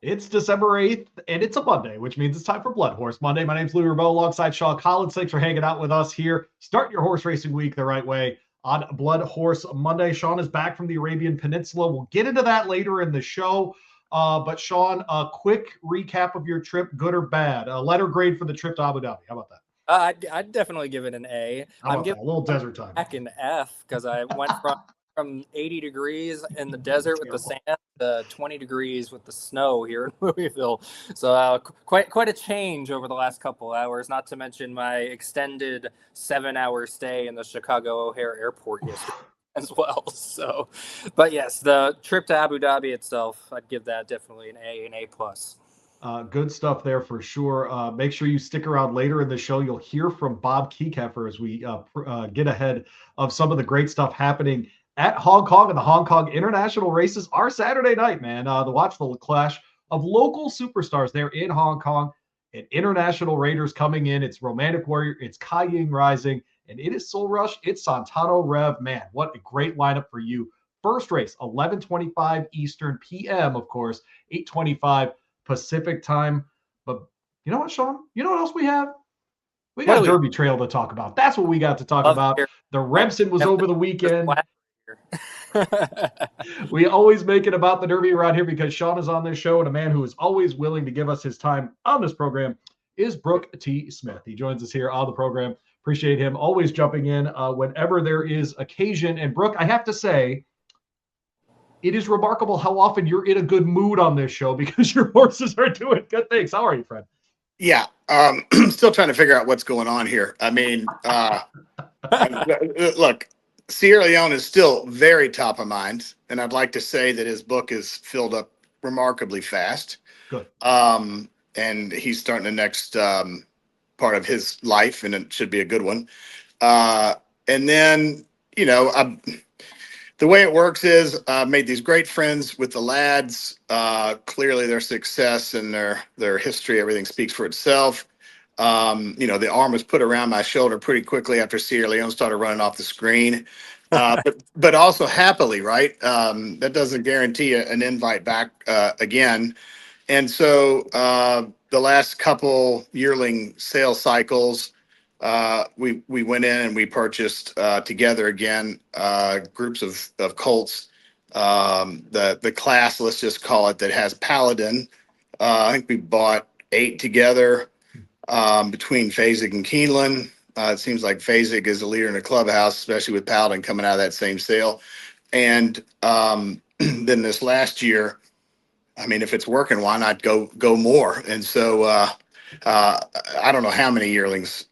It's December 8th, and it's a Monday, which means it's time for BloodHorse Monday. My name's Louie Rabaut alongside Sean Collins. Thanks for hanging out with us here. Start your horse racing week the right way on BloodHorse Monday. Sean is back from the Arabian Peninsula. We'll get into that later in the show. But Sean, a quick recap of your trip, good or bad? A letter grade for the trip to Abu Dhabi. How about that? I'd definitely give it an A. I'm giving a little desert time. Back an F because I went from 80 degrees in the desert with the sand to 20 degrees with the snow here in Louisville. So quite a change over the last couple hours, not to mention my extended 7-hour stay in the Chicago O'Hare Airport yesterday as well. So, but yes, the trip to Abu Dhabi itself, I'd give that definitely an A plus. Good stuff there for sure. Make sure you stick around later in the show. You'll hear from Bob Kieckhefer as we get ahead of some of the great stuff happening at Hong Kong, and the Hong Kong international races are Saturday night, man. To watch the clash of local superstars there in Hong Kong and international raiders coming in. It's Romantic Warrior, it's Kai Ying Rising, and it is Soul Rush. It's Santano Rev. Man, what a great lineup for you. First race, 11:25 Eastern PM, of course, 8:25 Pacific time. But you know what, Sean? You know what else we have? We got Derby Trail to talk about. That's what we got to talk about. The Remsen was over the weekend. We always make it about the Derby around here because Sean is on this show, and a man who is always willing to give us his time on this program is Brook T. Smith. He joins us here on the program. Appreciate him always jumping in whenever there is occasion. And Brook, I have to say, it is remarkable how often you're in a good mood on this show because your horses are doing good things. How are you, friend? Yeah, still trying to figure out what's going on here. I mean, look, Sierra Leone is still very top of mind, and I'd like to say that his book is filled up remarkably fast. Good. And he's starting the next part of his life, and it should be a good one. And then, you know, the way it works is I've made these great friends with the lads. Clearly their success and their history, everything speaks for itself. You know, the arm was put around my shoulder pretty quickly after Sierra Leone started running off the screen. But also happily, right? That doesn't guarantee an invite back again. And so the last couple yearling sales cycles, we went in and we purchased together again groups of colts. The class, let's just call it, that has Paladin. I think we bought 8 together between Fasig and Keeneland. It seems like Fasig is a leader in the clubhouse, especially with Paladin coming out of that same sale. And then this last year, I mean, if it's working, why not go more? And so I don't know how many yearlings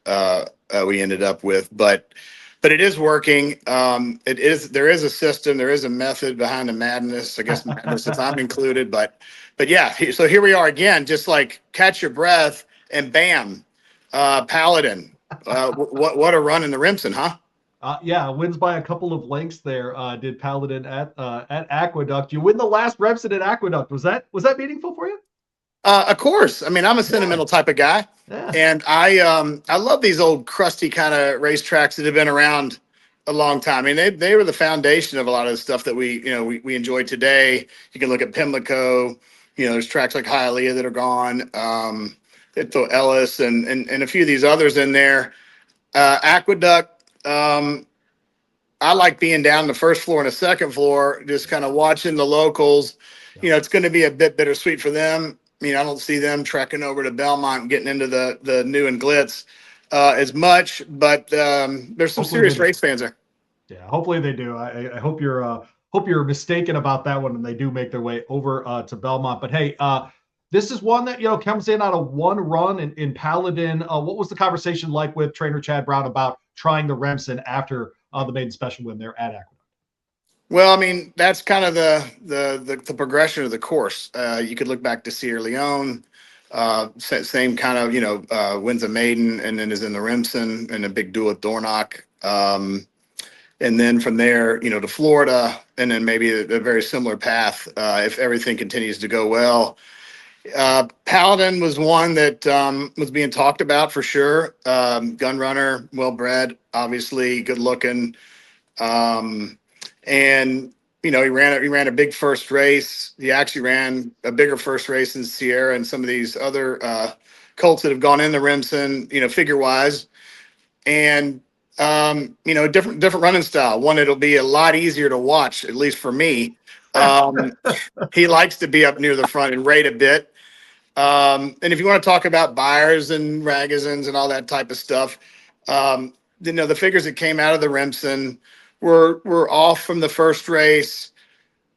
we ended up with, but it is working. There is a system, there is a method behind the madness. I guess madness if I'm included, but yeah. So here we are again, just like catch your breath and bam, Paladin. What a run in the Remsen, huh? Yeah, wins by a couple of lengths there. Did Paladin at Aqueduct? You win the last Remsen at Aqueduct. Was that meaningful for you? Of course. I mean, I'm a sentimental type of guy, and I love these old crusty kind of racetracks that have been around a long time. I mean, they were the foundation of a lot of the stuff that we enjoy today. You can look at Pimlico. You know, there's tracks like Hialeah that are gone. Throw Ellis and a few of these others in there. Aqueduct. I like being down the first floor and the second floor, just kind of watching the locals. You know, it's going to be a bit bittersweet for them. I mean, I don't see them trekking over to Belmont and getting into the new and glitz as much, but there's some serious race fans there. Yeah, hopefully they do. I hope you're mistaken about that one and they do make their way over to Belmont. But hey, this is one that, you know, comes in on a one run in Paladin. What was the conversation like with trainer Chad Brown about trying the Remsen after the maiden special win there at Aqueduct? Well, I mean, that's kind of the progression of the course. You could look back to Sierra Leone, same kind of, you know, wins a maiden and then is in the Remsen and a big duel at Dornoch. And then from there, you know, to Florida, and then maybe a very similar path if everything continues to go well. Paladin was one that was being talked about for sure. Gun runner, well bred, obviously good looking. And he ran a big first race. He actually ran a bigger first race than Sierra and some of these other colts that have gone in the Remsen, figure wise. And different running style. One, it'll be a lot easier to watch, at least for me. He likes to be up near the front and rate a bit. And if you want to talk about buyers and ragazins and all that type of stuff, the figures that came out of the Remsen were off from the first race,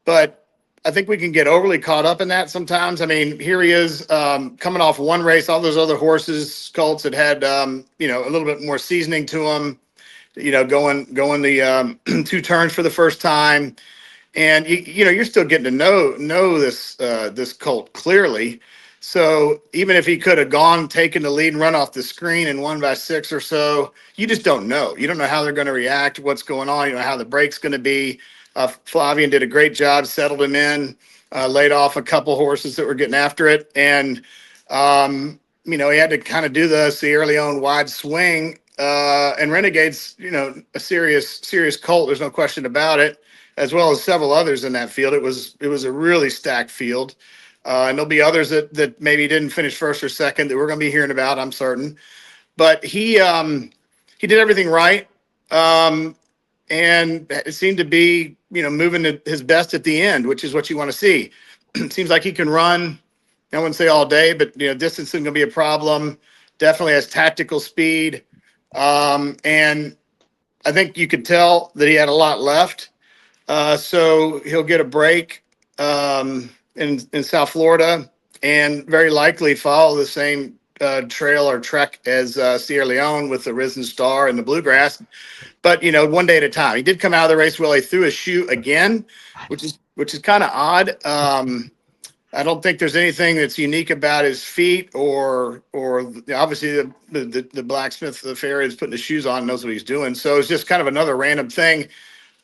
but I think we can get overly caught up in that sometimes. I mean, here he is coming off one race. All those other horses, colts that had a little bit more seasoning to them, going the 2 turns for the first time, and you're still getting to know this colt clearly. So even if he could have taken the lead and run off the screen and won by 6 or so, you just don't know. You don't know how they're going to react, what's going on, how the break's going to be. Flavian did a great job, settled him in, laid off a couple horses that were getting after it. And, he had to kind of do the Sierra Leone wide swing. And Renegade's, a serious colt. There's no question about it, as well as several others in that field. It was a really stacked field. And there'll be others that maybe didn't finish first or second that we're going to be hearing about, I'm certain. But he did everything right. And it seemed to be, moving to his best at the end, which is what you want to see. It seems like he can run, I wouldn't say all day, but, distance isn't going to be a problem. Definitely has tactical speed. And I think you could tell that he had a lot left. So he'll get a break in South Florida and very likely follow the same trail or trek as Sierra Leone with the Risen Star and the Bluegrass. But, one day at a time. He did come out of the race well. He threw his shoe again, which is kind of odd. I don't think there's anything that's unique about his feet or obviously the blacksmith, the farrier is putting the shoes on, knows what he's doing. So it's just kind of another random thing.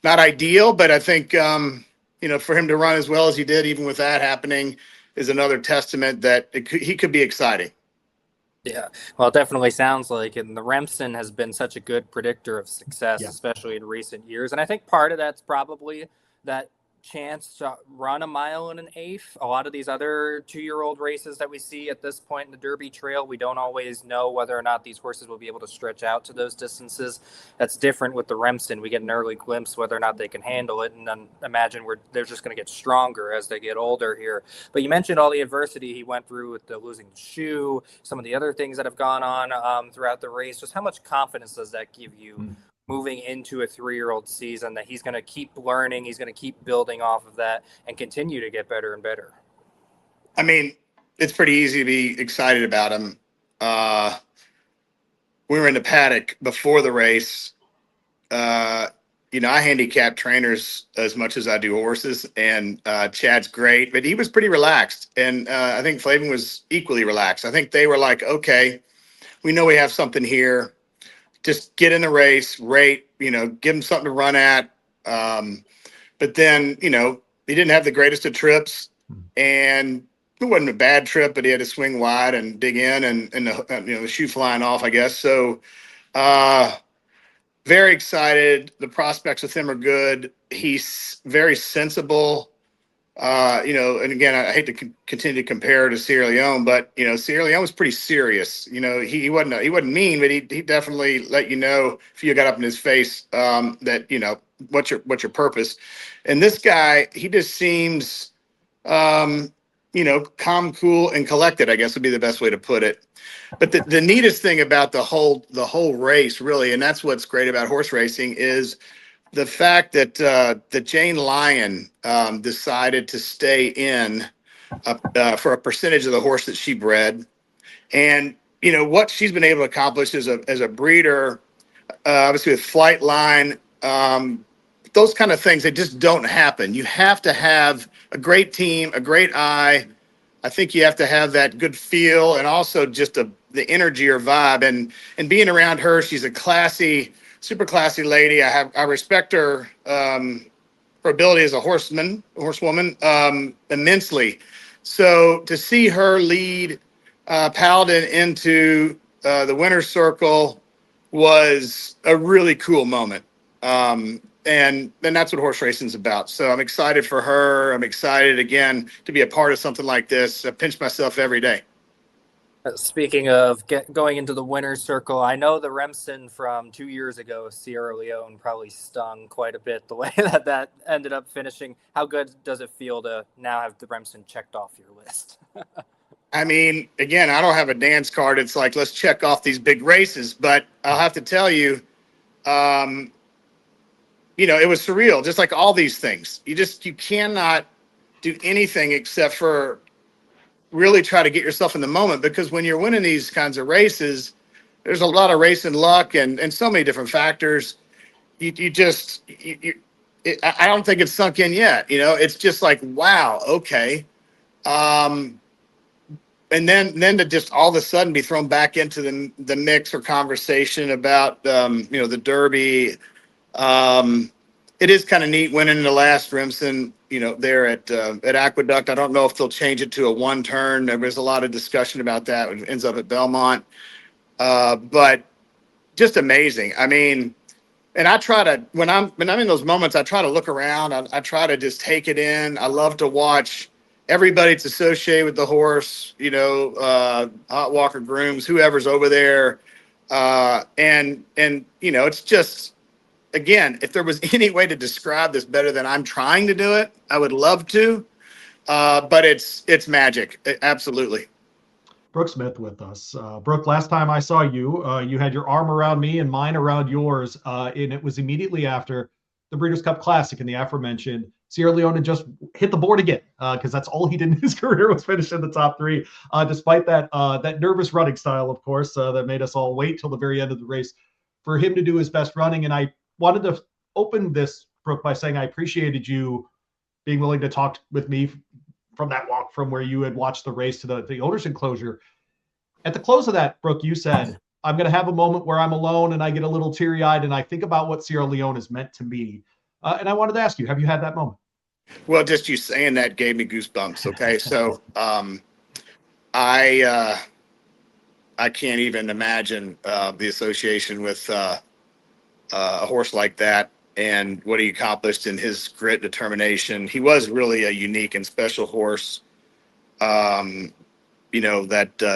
Not ideal, but I think, for him to run as well as he did, even with that happening, is another testament that he could be exciting. Yeah, well, it definitely sounds like it. And the Remsen has been such a good predictor of success, especially in recent years. And I think part of that's probably that chance to run a mile and an eighth. A lot of these other 2-year-old races that we see at this point in the Derby Trail, we don't always know whether or not these horses will be able to stretch out to those distances. That's different with the Remsen. We get an early glimpse whether or not they can handle it, and then imagine they're just going to get stronger as they get older here. But you mentioned all the adversity he went through with the losing the shoe, some of the other things that have gone on throughout the race. Just how much confidence does that give you moving into a 3-year-old season, that he's going to keep learning, he's going to keep building off of that and continue to get better and better? I mean, it's pretty easy to be excited about him. We were in the paddock before the race. I handicap trainers as much as I do horses, and Chad's great, but he was pretty relaxed. And I think Flavian was equally relaxed. I think they were like, okay, we know we have something here. Just get in the race, rate, give him something to run at. But then, he didn't have the greatest of trips, and it wasn't a bad trip, but he had to swing wide and dig in and the shoe flying off, I guess. So very excited. The prospects with him are good. He's very sensible. And again, I hate to continue to compare to Sierra Leone, but Sierra Leone was pretty serious. He wasn't mean, but he definitely let you know if you got up in his face that what's your purpose. And this guy, he just seems calm, cool, and collected, I guess would be the best way to put it. But the neatest thing about the whole race, really, and that's what's great about horse racing, is the fact that Jane Lyon decided to stay in for a percentage of the horse that she bred, and what she's been able to accomplish as a breeder, obviously with Flightline, those kind of things, they just don't happen. You have to have a great team, a great eye. I think you have to have that good feel, and also just the energy or vibe, and being around her. She's a super classy lady. I respect her ability as a horsewoman immensely. So to see her lead Paladin into the winner's circle was a really cool moment. and that's what horse racing is about. So I'm excited for her. I'm excited again to be a part of something like this. I pinch myself every day. Speaking of going into the winner's circle, I know the Remsen from 2 years ago, Sierra Leone, probably stung quite a bit the way that ended up finishing. How good does it feel to now have the Remsen checked off your list? I mean, again, I don't have a dance card. It's like, let's check off these big races. But I'll have to tell you, it was surreal, just like all these things. You cannot do anything except for really try to get yourself in the moment, because when you're winning these kinds of races, there's a lot of racing luck and so many different factors. I don't think it's sunk in yet. It's just like, wow, okay. And then to just all of a sudden be thrown back into the mix or conversation about the Derby. It is kind of neat winning in the last Remsen, there at Aqueduct. I don't know if they'll change it to a one turn. There was a lot of discussion about that. It ends up at Belmont. But just amazing. I mean, and I try to, when I'm in those moments, I try to look around. I try to just take it in. I love to watch everybody that's associated with the horse, hot walker, grooms, whoever's over there. And it's just, again, if there was any way to describe this better than I'm trying to do it, I would love to. But it's magic. Absolutely. Brook Smith with us. Brook, last time I saw you, you had your arm around me and mine around yours. And it was immediately after the Breeders' Cup Classic, and the aforementioned Sierra Leone had just hit the board again, because that's all he did in his career was finish in the top three, despite that nervous running style, of course, that made us all wait till the very end of the race for him to do his best running. And I wanted to open this, Brook, by saying I appreciated you being willing to talk with me from that walk from where you had watched the race to the owner's enclosure. At the close of that, Brook, you said, I'm going to have a moment where I'm alone and I get a little teary-eyed and I think about what Sierra Leone has meant to me. And I wanted to ask you, have you had that moment? Well, just you saying that gave me goosebumps. Okay. So I can't even imagine the association with a horse like that and what he accomplished in his grit, determination. He was really a unique and special horse. That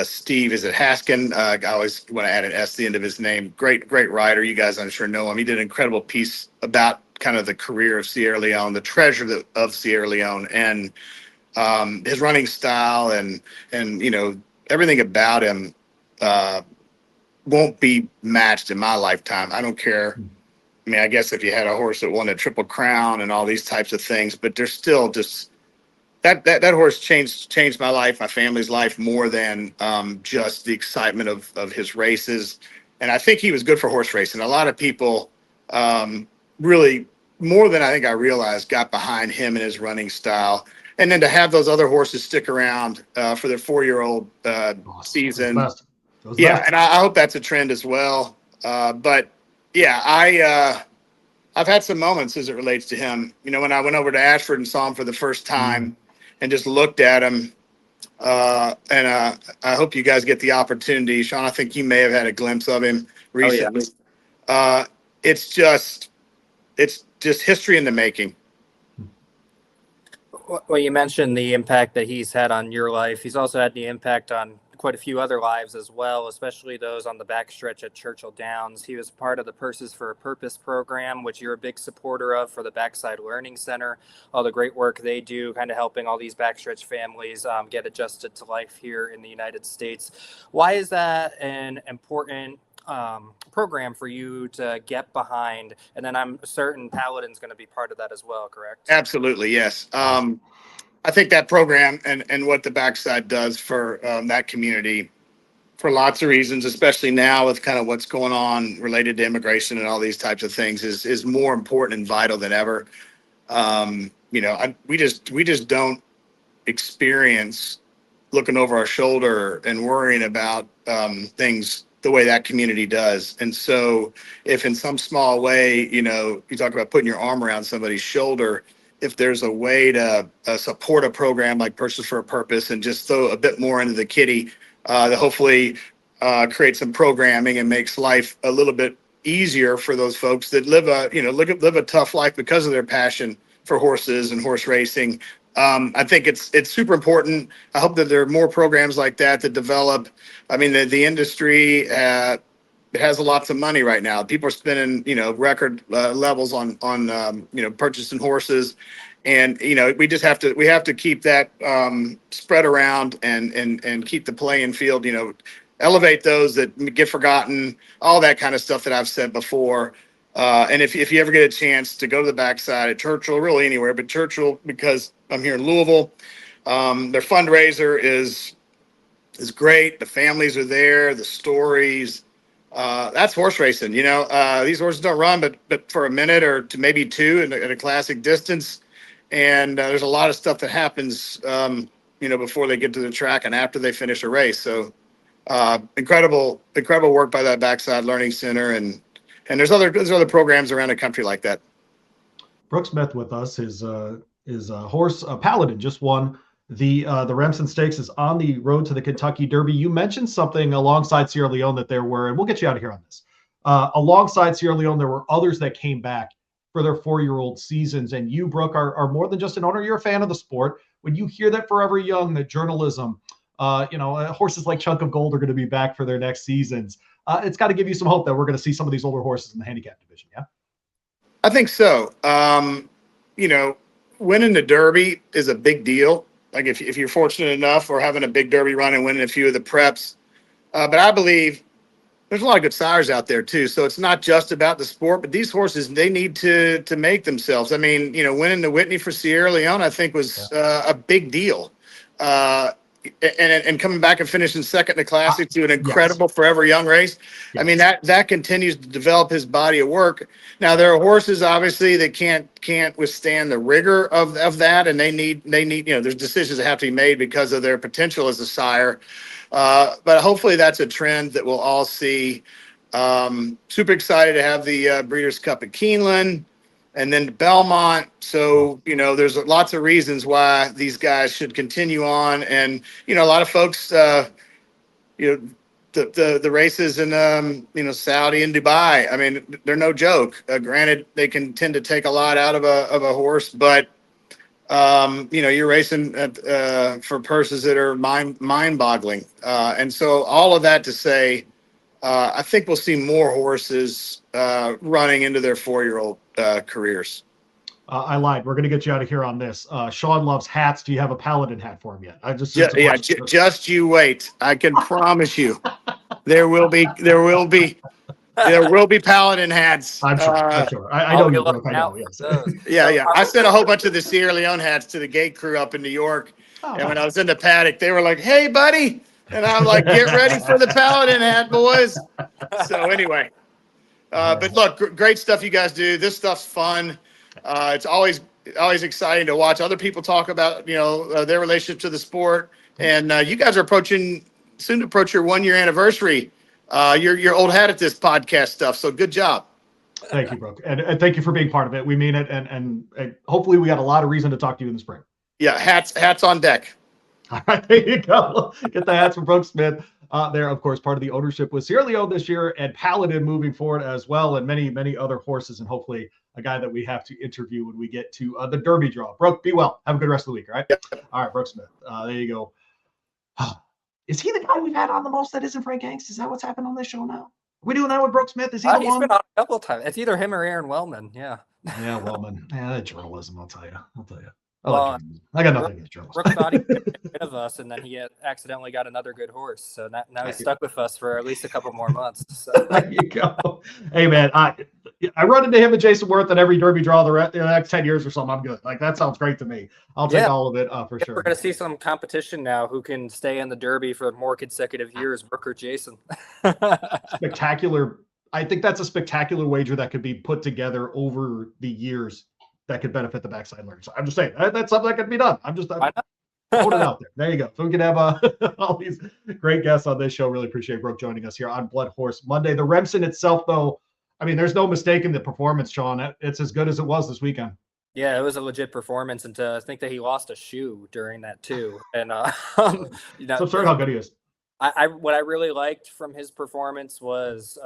Steve, is it Haskin? I always want to add an S to the end of his name. Great rider. You guys, I'm sure, know him. He did an incredible piece about kind of the career of Sierra Leone, the treasure of Sierra Leone, and his running style and everything about him won't be matched in my lifetime. I don't care. I mean, I guess if you had a horse that won a Triple Crown and all these types of things, but there's still just that horse changed my life, my family's life, more than just the excitement of his races. And I think he was good for horse racing. A lot of people really, more than I think I realized, got behind him and his running style. And then to have those other horses stick around for their 4-year-old season. And I hope that's a trend as well. But yeah, I've had some moments as it relates to him. When I went over to Ashford and saw him for the first time and just looked at him, and I hope you guys get the opportunity. Sean, I think you may have had a glimpse of him recently. Oh, yeah. It's just history in the making. Well, you mentioned the impact that he's had on your life. He's also had the impact on quite a few other lives as well, especially those on the backstretch at Churchill Downs. He was part of the Purses for a Purpose program, which you're a big supporter of, for the Backside Learning Center. All the great work they do, kind of helping all these backstretch families get adjusted to life here in the United States. Why is that an important program for you to get behind? And then I'm certain Paladin's going to be part of that as well, correct? Absolutely, yes. I think that program and what the Backside does for that community, for lots of reasons, especially now with kind of what's going on related to immigration and all these types of things, is more important and vital than ever. We just don't experience looking over our shoulder and worrying about things the way that community does. And so if in some small way, you talk about putting your arm around somebody's shoulder, if there's a way to support a program like Purses for a Purpose and just throw a bit more into the kitty, to hopefully create some programming and makes life a little bit easier for those folks that live a tough life because of their passion for horses and horse racing. I think it's super important. I hope that there are more programs like that develop. I mean, the industry has lots of money right now. People are spending, record levels on purchasing horses, and we have to keep that spread around and keep the playing field, elevate those that get forgotten, all that kind of stuff that I've said before. And if you ever get a chance to go to the backside at Churchill, really anywhere, but Churchill, because I'm here in Louisville, their fundraiser is great. The families are there, the stories. That's horse racing. These horses don't run, but for a minute or to maybe two in a classic distance. And there's a lot of stuff that happens, before they get to the track and after they finish a race. So incredible work by that Backside Learning Center. And there's other programs around the country like that. Brook Smith with us. His horse Paladin just won the Remsen Stakes, is on the road to the Kentucky Derby. You mentioned something alongside Sierra Leone that there were, and we'll get you out of here on this. Alongside Sierra Leone, there were others that came back for their 4-year-old seasons. And you, Brook, are more than just an owner. You're a fan of the sport. When you hear that Forever Young, that journalism, horses like Chunk of Gold are going to be back for their next seasons, it's got to give you some hope that we're going to see some of these older horses in the handicap division. Yeah, I think so. Winning the Derby is a big deal. Like if you're fortunate enough or having a big Derby run and winning a few of the preps. But I believe there's a lot of good sires out there too. So it's not just about the sport, but these horses, they need to make themselves. I mean, winning the Whitney for Sierra Leone, I think was a big deal. And coming back and finishing second in the Classic to an incredible Forever Young race. Yes. I mean, that continues to develop his body of work. Now, there are horses, obviously, that can't withstand the rigor of that, and they need there's decisions that have to be made because of their potential as a sire. But hopefully that's a trend that we'll all see. Super excited to have the Breeders' Cup at Keeneland. And then Belmont. So, there's lots of reasons why these guys should continue on. And, a lot of folks, the races in, Saudi and Dubai, I mean, they're no joke. Granted, they can tend to take a lot out of a horse, but, you're racing for purses that are mind boggling. And so all of that to say, I think we'll see more horses running into their 4-year-old careers. I lied. We're going to get you out of here on this. Sean loves hats. Do you have a Paladin hat for him yet? Just you wait. I can promise you, there will be Paladin hats. I'm sure. I know you, Brook. I know. Yes. Yeah. I sent a whole bunch of the Sierra Leone hats to the gate crew up in New York, and when I was in the paddock, they were like, "Hey, buddy." And I'm like, get ready for the Paladin hat, boys. So anyway, but look, great stuff you guys do. This stuff's fun. It's always exciting to watch other people talk about, their relationship to the sport. And you guys are soon to approach your 1-year anniversary. You're old hat at this podcast stuff. So good job. Thank you, Brook. And thank you for being part of it. We mean it. And hopefully we got a lot of reason to talk to you in the spring. Yeah. Hats on deck. All right, there you go. Get the hats from Brook Smith. They're, of course, part of the ownership with Sierra Leone this year and Paladin moving forward as well, and many, many other horses, and hopefully a guy that we have to interview when we get to the Derby draw. Brook, be well. Have a good rest of the week, all right? Yep. All right, Brook Smith. There you go. Is he the guy we've had on the most that isn't Frank Angst? Is that what's happened on this show now? Are we doing that with Brook Smith? Is he the one? He's been on a couple of times. It's either him or Aaron Wellman, yeah. Yeah, Wellman. Yeah, that journalism, I'll tell you. I got nothing against journalism. Brooke thought he could get rid of us, and then he accidentally got another good horse. So now he's stuck with us for at least a couple more months. So. There you go. Hey, man, I run into him and Jason Worth at every Derby draw the next 10 years or something. I'm good. Like, that sounds great to me. I'll take all of it for sure. We're going to see some competition now. Who can stay in the Derby for more consecutive years, Brooke or Jason? Spectacular. I think that's a spectacular wager that could be put together over the years that could benefit the backside learner. So I'm just saying that's something that could be done. I'm putting it out there. There you go. So we can have all these great guests on this show. Really appreciate Brook joining us here on BloodHorse Monday. The Remsen itself, though, I mean, there's no mistaking the performance, Sean. It's as good as it was this weekend. Yeah, it was a legit performance, and to think that he lost a shoe during that too. And so I'm sorry how good he is. What I really liked from his performance was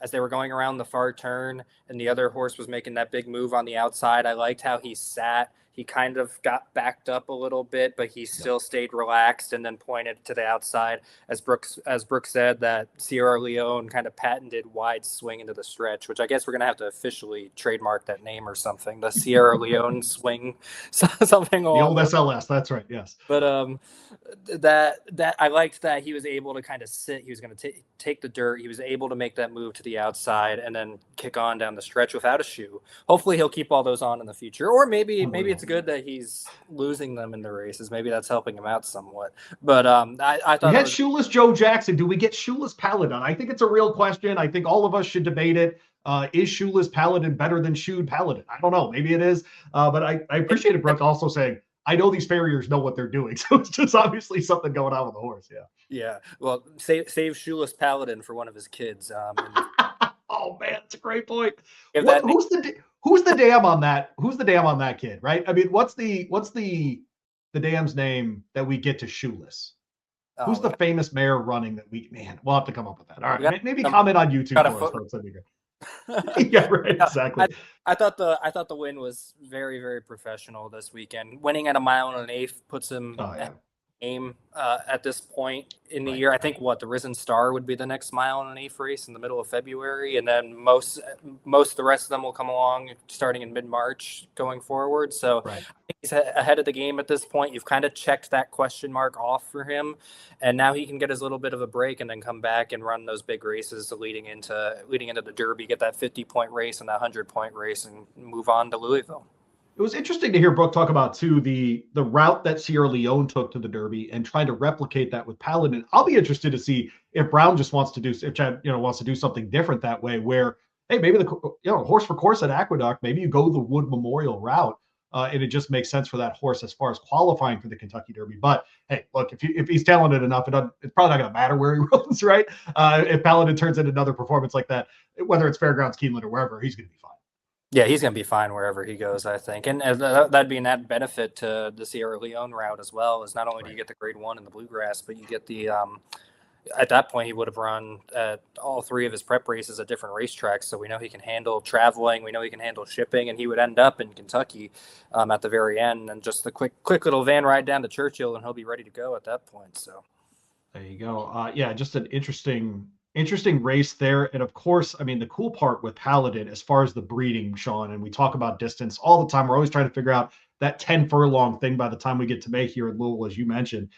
as they were going around the far turn and the other horse was making that big move on the outside, I liked how he sat. He kind of got backed up a little bit, but he still stayed relaxed and then pointed to the outside. As Brooke said, that Sierra Leone kind of patented wide swing into the stretch, which I guess we're going to have to officially trademark that name or something. The Sierra Leone swing, something along the old SLS. That's right. Yes. But that I liked that he was able to kind of sit. He was going to take the dirt. He was able to make that move to the outside and then kick on down the stretch without a shoe. Hopefully he'll keep all those on in the future, or maybe it's good that he's losing them in the races. Maybe that's helping him out somewhat. But I thought we had shoeless Joe Jackson. Do we get shoeless Paladin? I think it's a real question. I think all of us should debate it. Is shoeless Paladin better than shoed Paladin? I don't know. Maybe it is. But I appreciated Brooke also saying, I know these farriers know what they're doing. So it's just obviously something going on with the horse. Yeah. Yeah. Well, save shoeless Paladin for one of his kids. Oh man, that's a great point. Who's the dam on that? Who's the dam on that kid? Right. I mean, what's the dam's name that we get to shoeless? Who's the famous mare running that we'll have to come up with that. All right. Maybe comment on YouTube for us, folks. That'd be great. Yeah, right. Exactly. I thought the win was very, very professional this weekend. Winning at 1 1/8 puts him aim at this point in the year. I think the Risen Star would be the next 1 1/8 race in the middle of February, and then most of the rest of them will come along starting in mid-March going forward. So I think he's ahead of the game at this point. You've kind of checked that question mark off for him, and now he can get his little bit of a break and then come back and run those big races leading into the Derby, get that 50-point race and that 100-point race, and move on to Louisville. It was interesting to hear Brooke talk about too the route that Sierra Leone took to the Derby and trying to replicate that with Paladin. I'll be interested to see if Brown just wants to do, if Chad wants to do something different that way, where hey, maybe the horse for course at Aqueduct, maybe you go the Wood Memorial route, and it just makes sense for that horse as far as qualifying for the Kentucky Derby. But hey, look, if he's talented enough, it's probably not going to matter where he runs, right? If Paladin turns in another performance like that, whether it's Fairgrounds, Keeneland, or wherever, he's going to be fine. Yeah, he's going to be fine wherever he goes, I think. And that'd be an added benefit to the Sierra Leone route as well, is not only do you get the grade 1 in the bluegrass, but you get the at that point he would have run all 3 of his prep races at different racetracks. So we know he can handle traveling. We know he can handle shipping, and he would end up in Kentucky at the very end. And just the quick little van ride down to Churchill, and he'll be ready to go at that point. So there you go. Just an interesting race there. And of course, I mean, the cool part with Paladin, as far as the breeding, Sean, and we talk about distance all the time, we're always trying to figure out that 10 furlong thing by the time we get to May here in Louisville, as you mentioned.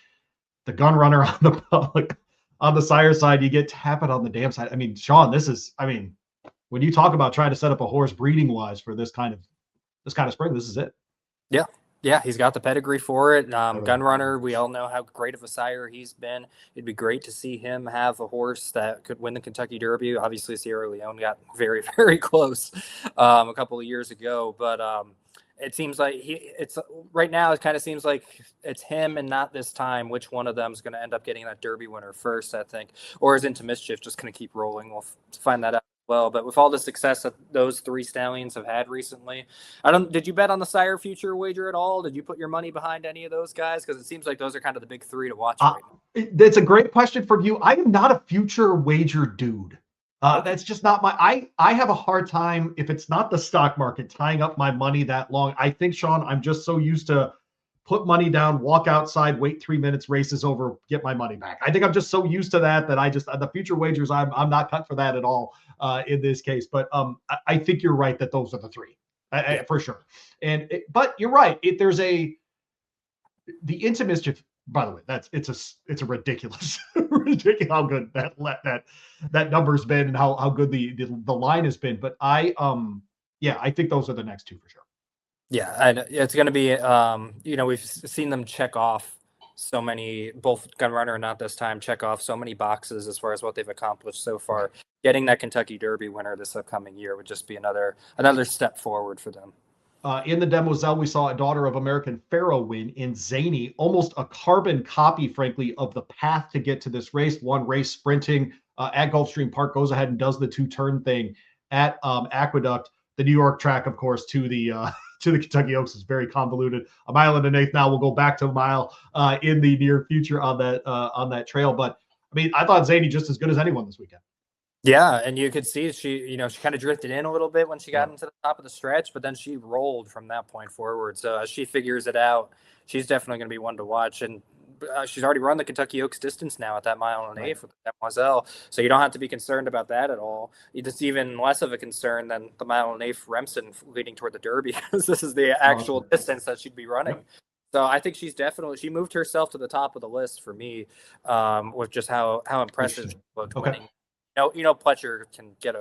The gun runner on the sire side, you get Tappet on the dam side. I mean, Sean, when you talk about trying to set up a horse breeding wise for this kind of spring, this is it. Yeah, he's got the pedigree for it. Gun runner, we all know how great of a sire he's been. It'd be great to see him have a horse that could win the Kentucky Derby. Obviously, Sierra Leone got very, very close a couple of years ago, but it seems like right now. It kind of seems like it's him and not this time. Which one of them is going to end up getting that Derby winner first? I think, or is Into Mischief just going to keep rolling? We'll find that out. Well, but with all the success that those 3 stallions have had recently, did you bet on the sire future wager at all? Did you put your money behind any of those guys? Because it seems like those are kind of the big 3 to watch right now. That's a great question from you. I am not a future wager dude. That's just not I have a hard time, if it's not the stock market, tying up my money that long. I think, Sean, I'm just so used to put money down, walk outside, wait 3 minutes, race is over, get my money back. I think I'm just so used to that I just, the future wagers, I'm not cut for that at all in this case. But I think you're right that those are the 3 for sure. But you're right. There's the Into Mischief, by the way, it's a ridiculous how good that number's been and how good the line has been. But I think those are the next 2 for sure. Yeah, and it's going to be, we've seen them check off so many, both Gun Runner and Not This Time, check off so many boxes as far as what they've accomplished so far. Getting that Kentucky Derby winner this upcoming year would just be another step forward for them. In the Demoiselle, we saw a Daughter of American Pharaoh win in Zany, almost a carbon copy, frankly, of the path to get to this race. One race sprinting at Gulfstream Park, goes ahead and does the 2-turn thing at Aqueduct. The New York track, of course, to the Kentucky Oaks is very convoluted. 1 1/8 now. We'll go back to a mile in the near future on that trail. But I mean, I thought Zany just as good as anyone this weekend. Yeah, and you could see she kind of drifted in a little bit when she got into the top of the stretch, but then she rolled from that point forward. So as she figures it out, she's definitely going to be one to watch. And she's already run the Kentucky Oaks distance now at that 1.8 with the Demoiselle. So you don't have to be concerned about that at all. It's even less of a concern than the 1.8 for Remsen leading toward the Derby, because this is the actual distance that she'd be running. So I think she moved herself to the top of the list for me, with just how impressive she looked winning. Pletcher can get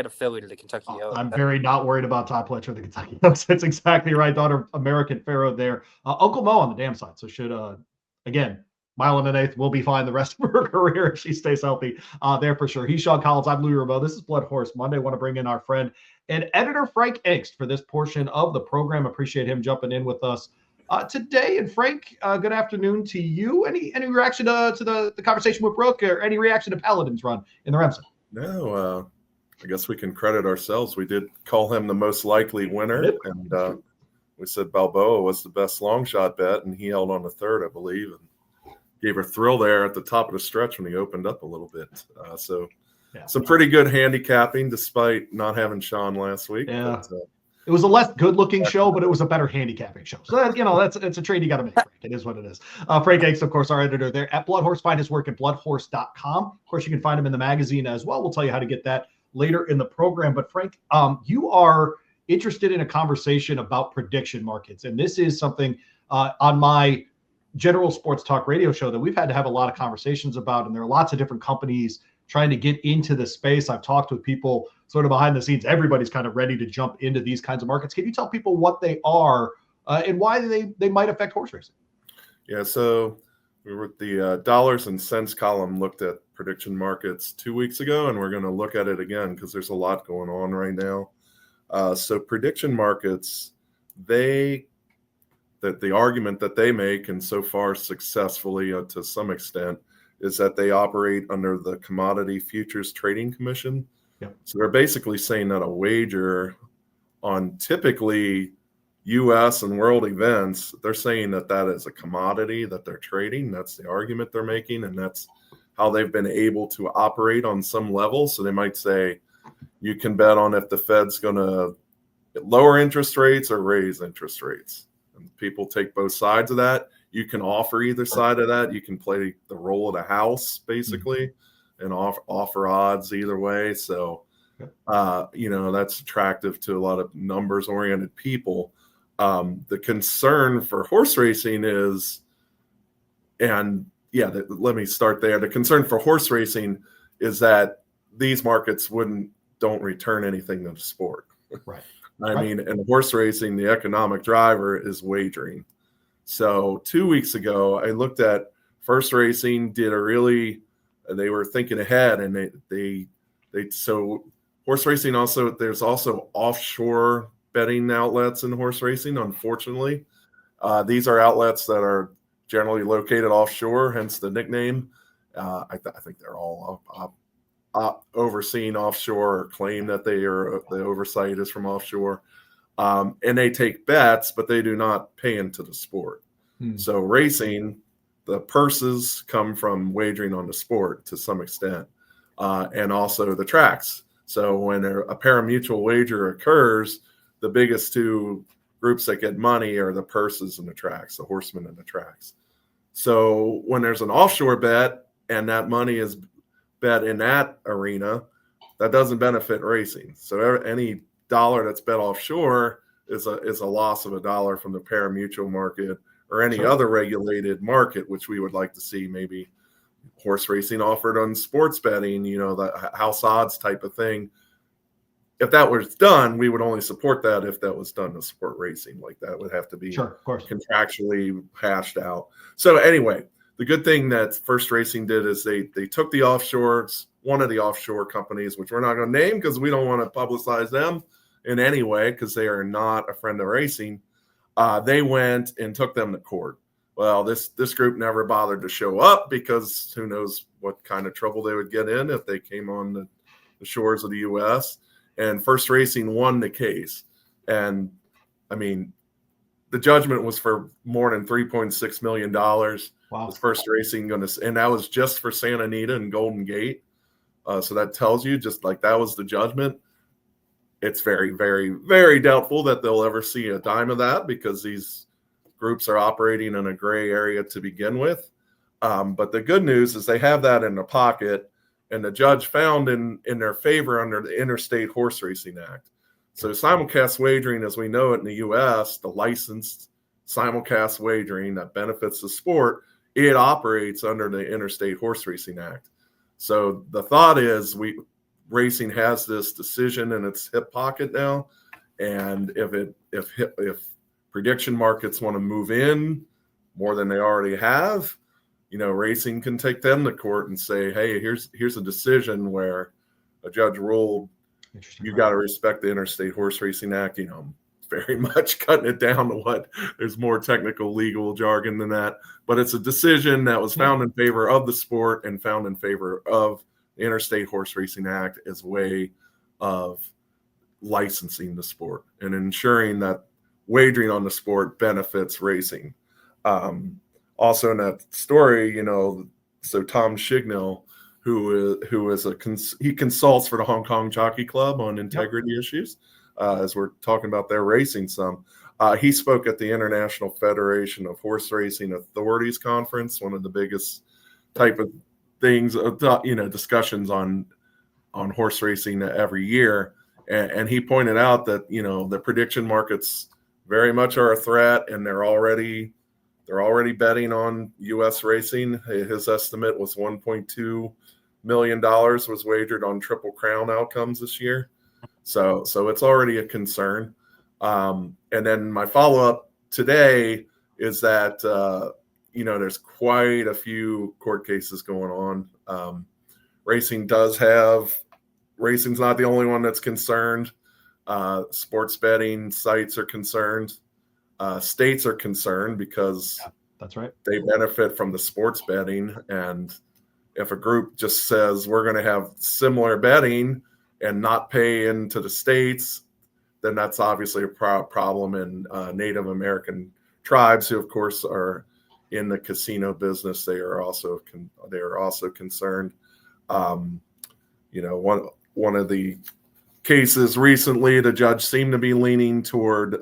a filly to the Kentucky Oaks. I'm very not worried about Todd Pletcher, the Kentucky Oaks. That's exactly right. Daughter of American Pharaoh there. Uncle Mo on the dam side. So should, again, 1.125 will be fine the rest of her career if she stays healthy there for sure. He's Sean Collins. I'm Louie Rabaut. This is BloodHorse Monday. I want to bring in our friend and editor Frank Angst for this portion of the program. Appreciate him jumping in with us today. And Frank, good afternoon to you. Any reaction to the conversation with Brook, or any reaction to Paladin's run in the Remsen? No, I guess we can credit ourselves. We did call him the most likely winner, and we said Balboa was the best long shot bet, and he held on to third, I believe, and gave her thrill there at the top of the stretch when he opened up a little bit. Some pretty good handicapping despite not having Sean last week. Yeah. But, it was a less good-looking show, but it was a better handicapping show. So it's a trade you got to make. Frank. It is what it is. Frank Angst, of course, our editor there at BloodHorse. Find his work at bloodhorse.com. Of course, you can find him in the magazine as well. We'll tell you how to get that later in the program. But Frank, you are interested in a conversation about prediction markets, and this is something on my general sports talk radio show that we've had to have a lot of conversations about, and there are lots of different companies trying to get into the space. I've talked with people sort of behind the scenes. Everybody's kind of ready to jump into these kinds of markets. Can you tell people what they are and why they might affect horse racing? Yeah, so we were at the dollars and cents column, looked at prediction markets 2 weeks ago, and we're going to look at it again because there's a lot going on right now. So prediction markets, the argument that they make, and so far successfully to some extent, is that they operate under the Commodity Futures Trading Commission. Yep. So they're basically saying that a wager on typically U.S. and world events, they're saying that is a commodity that they're trading. That's the argument they're making, and that's how they've been able to operate on some level. So they might say you can bet on if the Fed's going to lower interest rates or raise interest rates. And people take both sides of that. You can offer either side of that. You can play the role of the house, basically, and offer odds either way. So, that's attractive to a lot of numbers-oriented people. The concern for horse racing is, let me start there. The concern for horse racing is that these markets don't return anything to the sport. Right. I mean, in horse racing, the economic driver is wagering. So 2 weeks ago, I looked at First Racing, they were thinking ahead, and so horse racing also, there's also offshore betting outlets in horse racing, unfortunately. These are outlets that are generally located offshore, hence the nickname. I think they're all overseen offshore, or claim that the oversight is from offshore. And they take bets, but they do not pay into the sport. So racing, the purses come from wagering on the sport to some extent, and also the tracks. So when a pari-mutuel wager occurs, the biggest two groups that get money are the purses and the tracks, the horsemen and the tracks. So when there's an offshore bet and that money is bet in that arena, that doesn't benefit racing. So any dollar that's bet offshore is a loss of $1 from the pari-mutuel market or any other regulated market, which we would like to see maybe horse racing offered on sports betting, the house odds type of thing. If that was done, we would only support that if that was done to support racing. Like that would have to be contractually hashed out. So anyway, the good thing that First Racing did is they took the offshores, one of the offshore companies, which we're not going to name because we don't want to publicize them in any way because they are not a friend of racing. They went and took them to court. Well, this group never bothered to show up because who knows what kind of trouble they would get in if they came on the shores of the U.S. And First Racing won the case. And, I mean, the judgment was for more than $3.6 million. Wow. Was First Racing and that was just for Santa Anita and Golden Gate. So that tells you, just like that was the judgment. It's very, very, very doubtful that they'll ever see a dime of that, because these groups are operating in a gray area to begin with. But the good news is they have that in the pocket, and the judge found in their favor under the Interstate Horse Racing Act. So simulcast wagering, as we know it in the U.S., the licensed simulcast wagering that benefits the sport, it operates under the Interstate Horse Racing Act. So the thought is racing has this decision in its hip pocket now, and if prediction markets want to move in more than they already have, racing can take them to court and say, hey, here's a decision where a judge ruled you got to respect the Interstate Horse Racing Act. Very much cutting it down to what there's more technical legal jargon than that, but it's a decision that was found in favor of the sport and found in favor of the Interstate Horse Racing Act as a way of licensing the sport and ensuring that wagering on the sport benefits racing. Also in that story, so Tom Shignell, who is he consults for the Hong Kong Jockey Club on integrity issues, as we're talking about their racing some. He spoke at the International Federation of Horse Racing Authorities Conference, one of the biggest type of things, discussions on horse racing every year. And he pointed out that, the prediction markets very much are a threat, and they're already betting on U.S. racing. His estimate was $1.2 million was wagered on Triple Crown outcomes this year. So it's already a concern. And then my follow-up today is that, there's quite a few court cases going on. Racing's not the only one that's concerned. Sports betting sites are concerned. States are concerned because that's right. They benefit from the sports betting. And if a group just says we're going to have similar betting and not pay into the states, then that's obviously a problem in Native American tribes, who of course are in the casino business. They are also concerned. One of the cases recently, the judge seemed to be leaning toward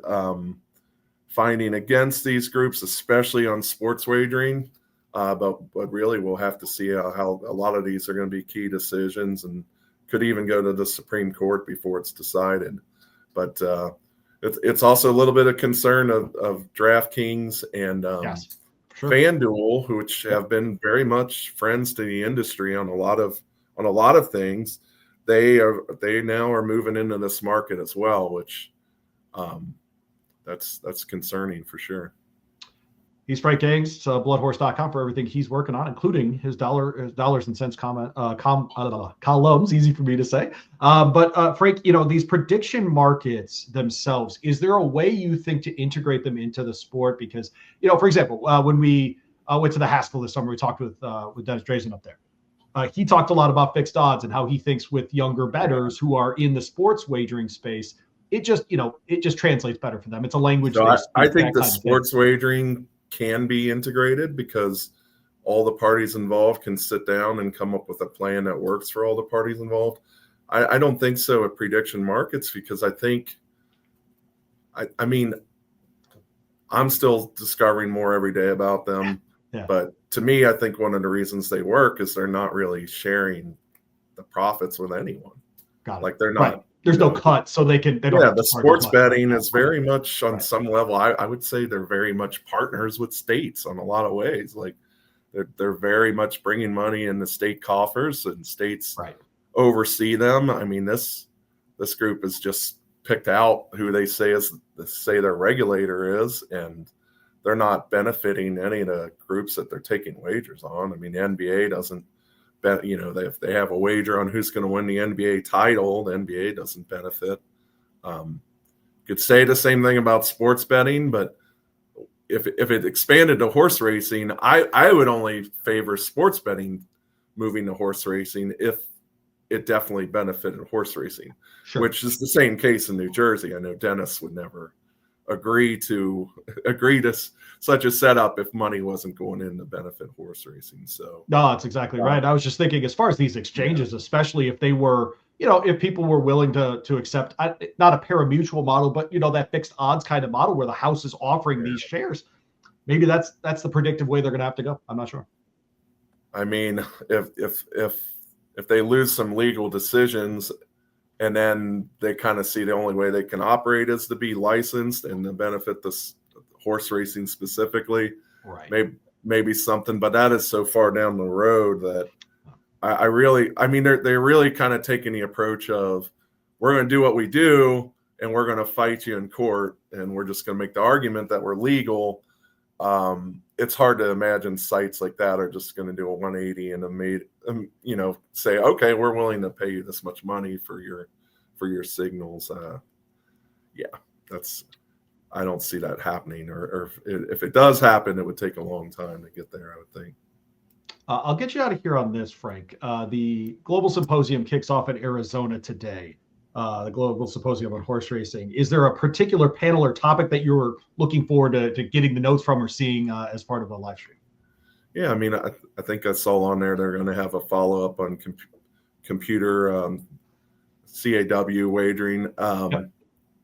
finding against these groups, especially on sports wagering. But really, we'll have to see how a lot of these are going to be key decisions, and could even go to the Supreme Court before it's decided. But it's also a little bit of concern of DraftKings and FanDuel, which have been very much friends to the industry on a lot of things. They now are moving into this market as well, which that's concerning for sure. He's Frank Angst, BloodHorse.com, for everything he's working on, including his dollars and cents columns. Easy for me to say. But Frank, these prediction markets themselves, is there a way you think to integrate them into the sport? Because, for example, when we went to the Haskell this summer, we talked with Dennis Drazen up there. He talked a lot about fixed odds and how he thinks with younger bettors who are in the sports wagering space, it just translates better for them. It's a language. So I think the sports wagering can be integrated, because all the parties involved can sit down and come up with a plan that works for all the parties involved. I don't think so at prediction markets, because I think, I'm still discovering more every day about them. Yeah. But to me, I think one of the reasons they work is they're not really sharing the profits with anyone. Got it. Like they're not. Right. There's no cut, so they don't. Yeah, the sports betting is very much on some level. I would say they're very much partners with states on a lot of ways. Like they're very much bringing money in the state coffers, and states oversee them. This group has just picked out who they say their regulator is, and they're not benefiting any of the groups that they're taking wagers on. The NBA doesn't. If they have a wager on who's going to win the NBA title, the NBA doesn't benefit. Could say the same thing about sports betting, but if it expanded to horse racing, I would only favor sports betting moving to horse racing if it definitely benefited horse racing, which is the same case in New Jersey. I know Dennis would never agree to such a setup if money wasn't going in to benefit horse racing. So no, that's exactly right. I was just thinking, as far as these exchanges, especially if they were, if people were willing to accept not a pari-mutuel model, but that fixed odds kind of model where the house is offering these shares, maybe that's the predictive way they're going to have to go. I'm not sure. I mean, if they lose some legal decisions and then they kind of see the only way they can operate is to be licensed and to benefit this horse racing specifically, right? Maybe something, but that is so far down the road that I mean, they're really kind of taking the approach of, we're going to do what we do and we're going to fight you in court and we're just going to make the argument that we're legal. It's hard to imagine sites like that are just going to do a 180 and say, okay, we're willing to pay you this much money for your signals. I don't see that happening, or if it does happen, it would take a long time to get there, I would think. I'll get you out of here on this, Frank. The Global Symposium kicks off in Arizona today. The Global Symposium on Horse Racing. Is there a particular panel or topic that you're looking forward to getting the notes from or seeing as part of a live stream? Yeah, I mean, I think I saw on there they're going to have a follow-up on computer CAW wagering.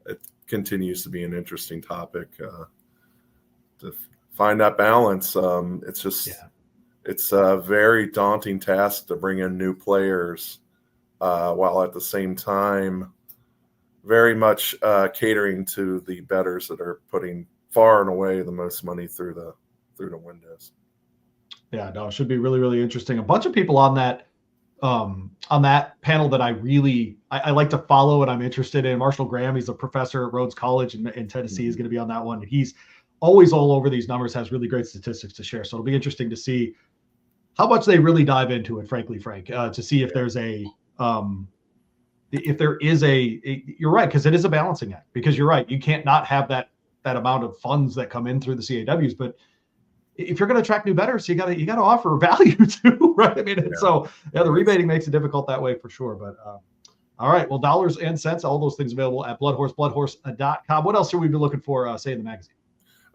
It continues to be an interesting topic to find that balance. It's just it's a very daunting task to bring in new players. While at the same time, very much catering to the bettors that are putting far and away the most money through the windows. Yeah, no, it should be really, really interesting. A bunch of people on that panel that I like to follow and I'm interested in. Marshall Graham, he's a professor at Rhodes College in Tennessee, is going to be on that one. He's always all over these numbers, has really great statistics to share. So it'll be interesting to see how much they really dive into it, frankly, Frank, to see if there's if there is you're right, because it is a balancing act, because you're right, you can't not have that amount of funds that come in through the CAWs, but if you're going to attract new bettors, you got to offer value too, right? I mean, so the rebating makes it difficult that way for sure. But all right, well, dollars and cents, all those things available at BloodHorse.com. What else are we be looking for, say, in the magazine?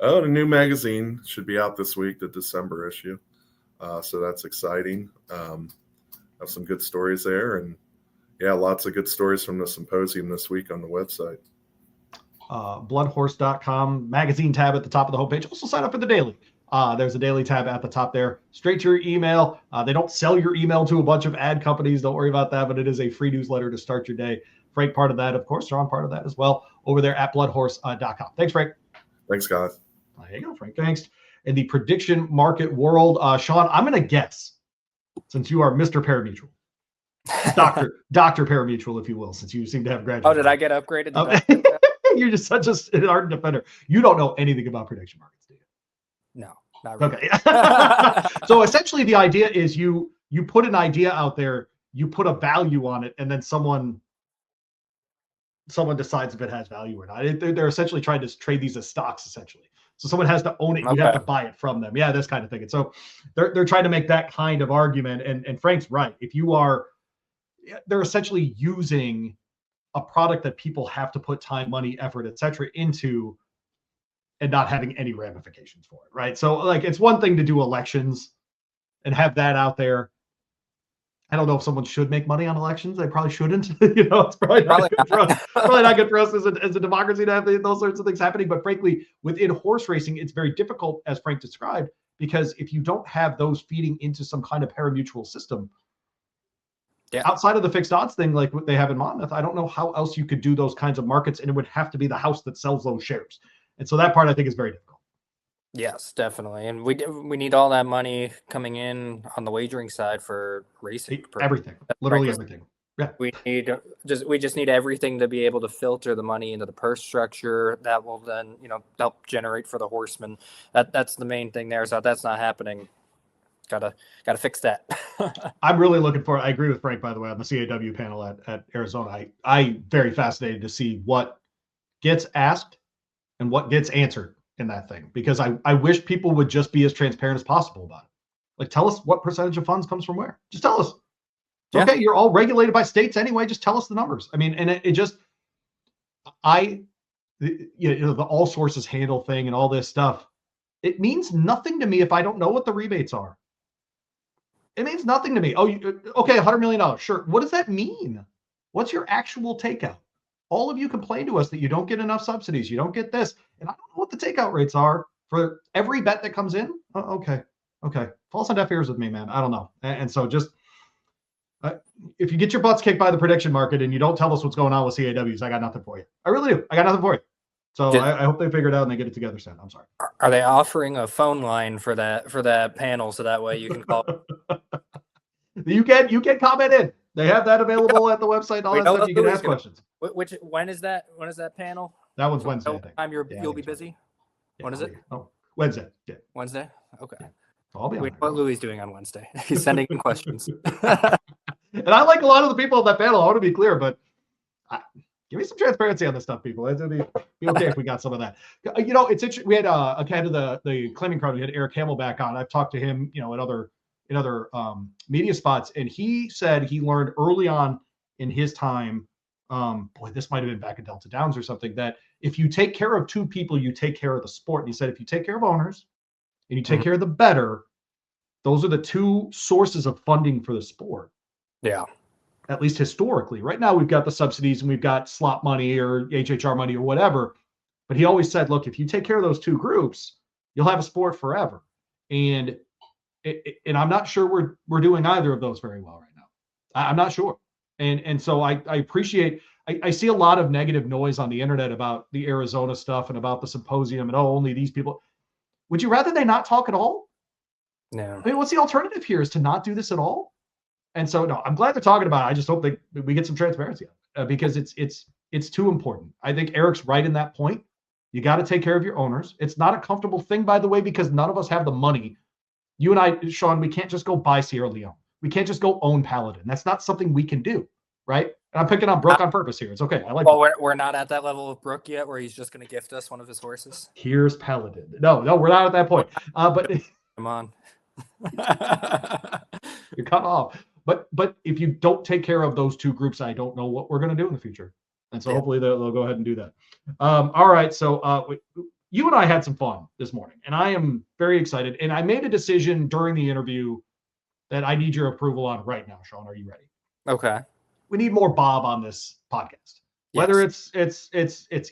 Oh, the new magazine should be out this week, the December issue. So that's exciting. Have some good stories there, and lots of good stories from the symposium this week on the website. BloodHorse.com magazine tab at the top of the homepage. Also sign up for the daily. There's a daily tab at the top there, straight to your email. They don't sell your email to a bunch of ad companies. Don't worry about that, but it is a free newsletter to start your day. Frank, part of that, of course. Sean, part of that as well, over there at BloodHorse.com. Thanks, Frank. Thanks, guys. There you go, Frank Angst. In the prediction market world, Sean, I'm going to guess, since you are Mr. Pari-Mutuel, Dr. Pari-Mutuel, if you will, since you seem to have graduated. Oh, did I get upgraded to You're just such an ardent defender. You don't know anything about prediction markets, do you? No, not really. Okay. So essentially the idea is you put an idea out there, you put a value on it, and then someone decides if it has value or not. They're essentially trying to trade these as stocks, essentially. So someone has to own it. You have to buy it from them. Yeah, this kind of thing. And so they're trying to make that kind of argument. And Frank's right. They're essentially using a product that people have to put time, money, effort, etc. into, and not having any ramifications for it, right? So like, it's one thing to do elections and have that out there. I don't know if someone should make money on elections. They probably shouldn't. It's probably not good for us. Probably not good for us as a democracy to have those sorts of things happening. But frankly, within horse racing, it's very difficult, as Frank described, because if you don't have those feeding into some kind of pari-mutuel system, outside of the fixed odds thing, like what they have in Monmouth, I don't know how else you could do those kinds of markets, and it would have to be the house that sells those shares. And so that part, I think, is very difficult. Yes, definitely. And we need all that money coming in on the wagering side for racing. Everything, literally everything. Yeah. We just need everything to be able to filter the money into the purse structure that will then, help generate for the horsemen. That's the main thing there. So that's not happening. Gotta fix that. I'm really looking for. I agree with Frank, by the way, on the CAW panel at Arizona. I very fascinated to see what gets asked and what gets answered in that thing, because I wish people would just be as transparent as possible about it. Like, tell us what percentage of funds comes from where. Just tell us. Okay, you're all regulated by states anyway. Just tell us the numbers. I mean, and it just, I the all sources handle thing and all this stuff. It means nothing to me if I don't know what the rebates are. It means nothing to me. Oh, okay, $100 million. Sure. What does that mean? What's your actual takeout? All of you complain to us that you don't get enough subsidies. You don't get this. And I don't know what the takeout rates are for every bet that comes in. Okay. Falls on deaf ears with me, man. I don't know. And so just, if you get your butts kicked by the prediction market and you don't tell us what's going on with CAWs, I got nothing for you. I really do. I got nothing for you. So I hope they figure it out and they get it together soon. I'm sorry. Are they offering a phone line for that panel so that way you can call? You can comment in. They have that available at the website and all that stuff. You can ask questions. When is that panel? That one's Wednesday, I think. Time you'll be busy? Yeah, when is it? Oh, Wednesday. Yeah. Wednesday? Okay. So I'll be on what Louie's doing on Wednesday. He's sending in questions. And I like a lot of the people on that panel. I want to be clear, but give me some transparency on this stuff, people. It would be okay if we got some of that. It's interesting. We had a kind of the claiming crowd. We had Eric Camelback on. I've talked to him, in other media spots, and he said he learned early on in his time. This might have been back in Delta Downs or something, that if you take care of two people, you take care of the sport. And he said if you take care of owners and you take care of the bettor, those are the two sources of funding for the sport. Yeah. At least historically. Right now we've got the subsidies and we've got slot money or HHR money or whatever. But he always said, look, if you take care of those two groups, you'll have a sport forever. And I'm not sure we're doing either of those very well right now. I'm not sure. And so I appreciate, I see a lot of negative noise on the internet about the Arizona stuff and about the symposium and only these people. Would you rather they not talk at all? No. I mean, what's the alternative here, is to not do this at all? And so, no, I'm glad they're talking about it. I just hope we get some transparency because it's too important. I think Eric's right in that point. You got to take care of your owners. It's not a comfortable thing, by the way, because none of us have the money. You and I, Sean, we can't just go buy Sierra Leone. We can't just go own Paladin. That's not something we can do, right? And I'm picking on Brook on purpose here. It's okay. I like. Well, we're not at that level of Brook yet, where he's just going to gift us one of his horses. Here's Paladin. No, we're not at that point. But come on, you're cut off. But if you don't take care of those two groups, I don't know what we're going to do in the future. And so hopefully they'll go ahead and do that. All right. So you and I had some fun this morning, and I am very excited. And I made a decision during the interview that I need your approval on right now. Sean, are you ready? Okay. We need more Bob on this podcast. Whether it's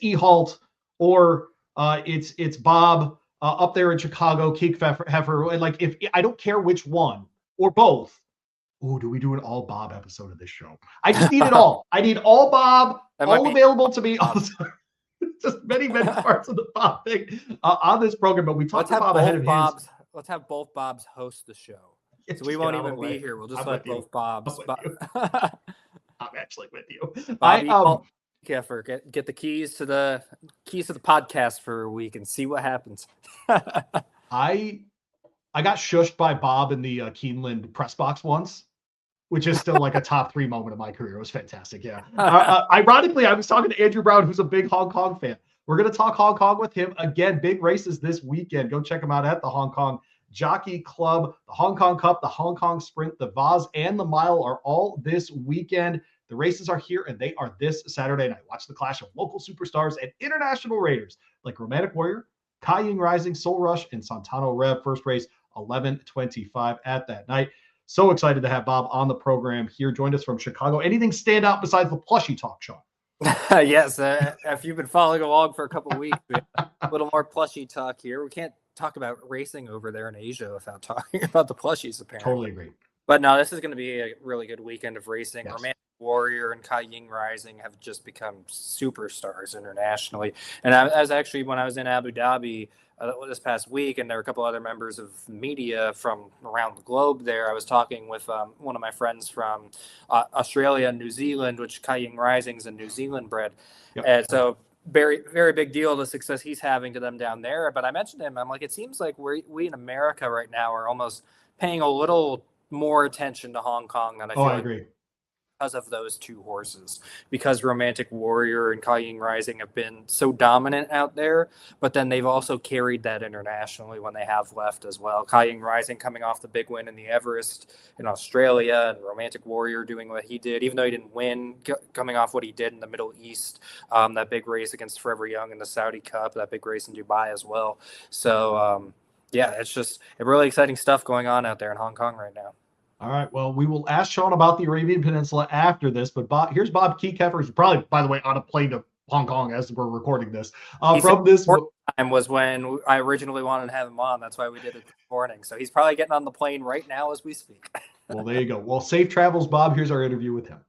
E-Halt or it's Bob up there in Chicago, Kieckhefer. Like, if I don't care which one or both. Oh, do we do an all Bob episode of this show? I just need it all. I need all Bob, all available to me. Just many parts of the Bob thing on this program. But we talked about Bob ahead of his. Let's have both Bobs host the show. It's so we won't even be here. We'll just let both Bobs. I'm actually with you. Kieckhefer, get the keys to the podcast for a week and see what happens. I got shushed by Bob in the Keeneland press box once, which is still like a top 3 moment of my career. It was fantastic. Yeah. Ironically, I was talking to Andrew Brown, who's a big Hong Kong fan. We're going to talk Hong Kong with him again. Big races this weekend. Go check him out at the Hong Kong Jockey Club. The Hong Kong Cup, the Hong Kong Sprint, the Vaz, and the Mile are all this weekend. The races are here, and they are this Saturday night. Watch the clash of local superstars and international raiders like Romantic Warrior, Kai Ying Rising, Soul Rush, and Santano Rev. First race, 11:25 at that night. So excited to have Bob on the program here. Joined us from Chicago. Anything stand out besides the plushie talk, Sean? Yes. If you've been following along for a couple of weeks, we have a little more plushie talk here. We can't talk about racing over there in Asia without talking about the plushies, apparently. Totally agree. But no, this is going to be a really good weekend of racing. Yes. Romantic Warrior and Kai Ying Rising have just become superstars internationally. And I was actually, when I was in Abu Dhabi this past week, and there were a couple other members of media from around the globe there, I was talking with one of my friends from Australia and New Zealand, which Kai Ying Rising is a New Zealand bred. Yep. And so very, very big deal, the success he's having to them down there. But I mentioned to him, I'm like, it seems like we in America right now are almost paying a little more attention to Hong Kong than I feel I like agree. because of those two horses, because Romantic Warrior and Kai Rising have been so dominant out there, but then they've also carried that internationally when they have left as well. Kai Rising coming off the big win in the Everest in Australia, and Romantic Warrior doing what he did, even though he didn't win, coming off what he did in the Middle East, that big race against Forever Young in the Saudi Cup, that big race in Dubai as well. So, yeah, it's really exciting stuff going on out there in Hong Kong right now. All right. Well, we will ask Sean about the Arabian Peninsula after this, but here's Bob Kieckhefer, who's probably, by the way, on a plane to Hong Kong as we're recording this. From this time was when I originally wanted to have him on. That's why we did it this morning. So he's probably getting on the plane right now as we speak. Well, there you go. Well, safe travels, Bob. Here's our interview with him.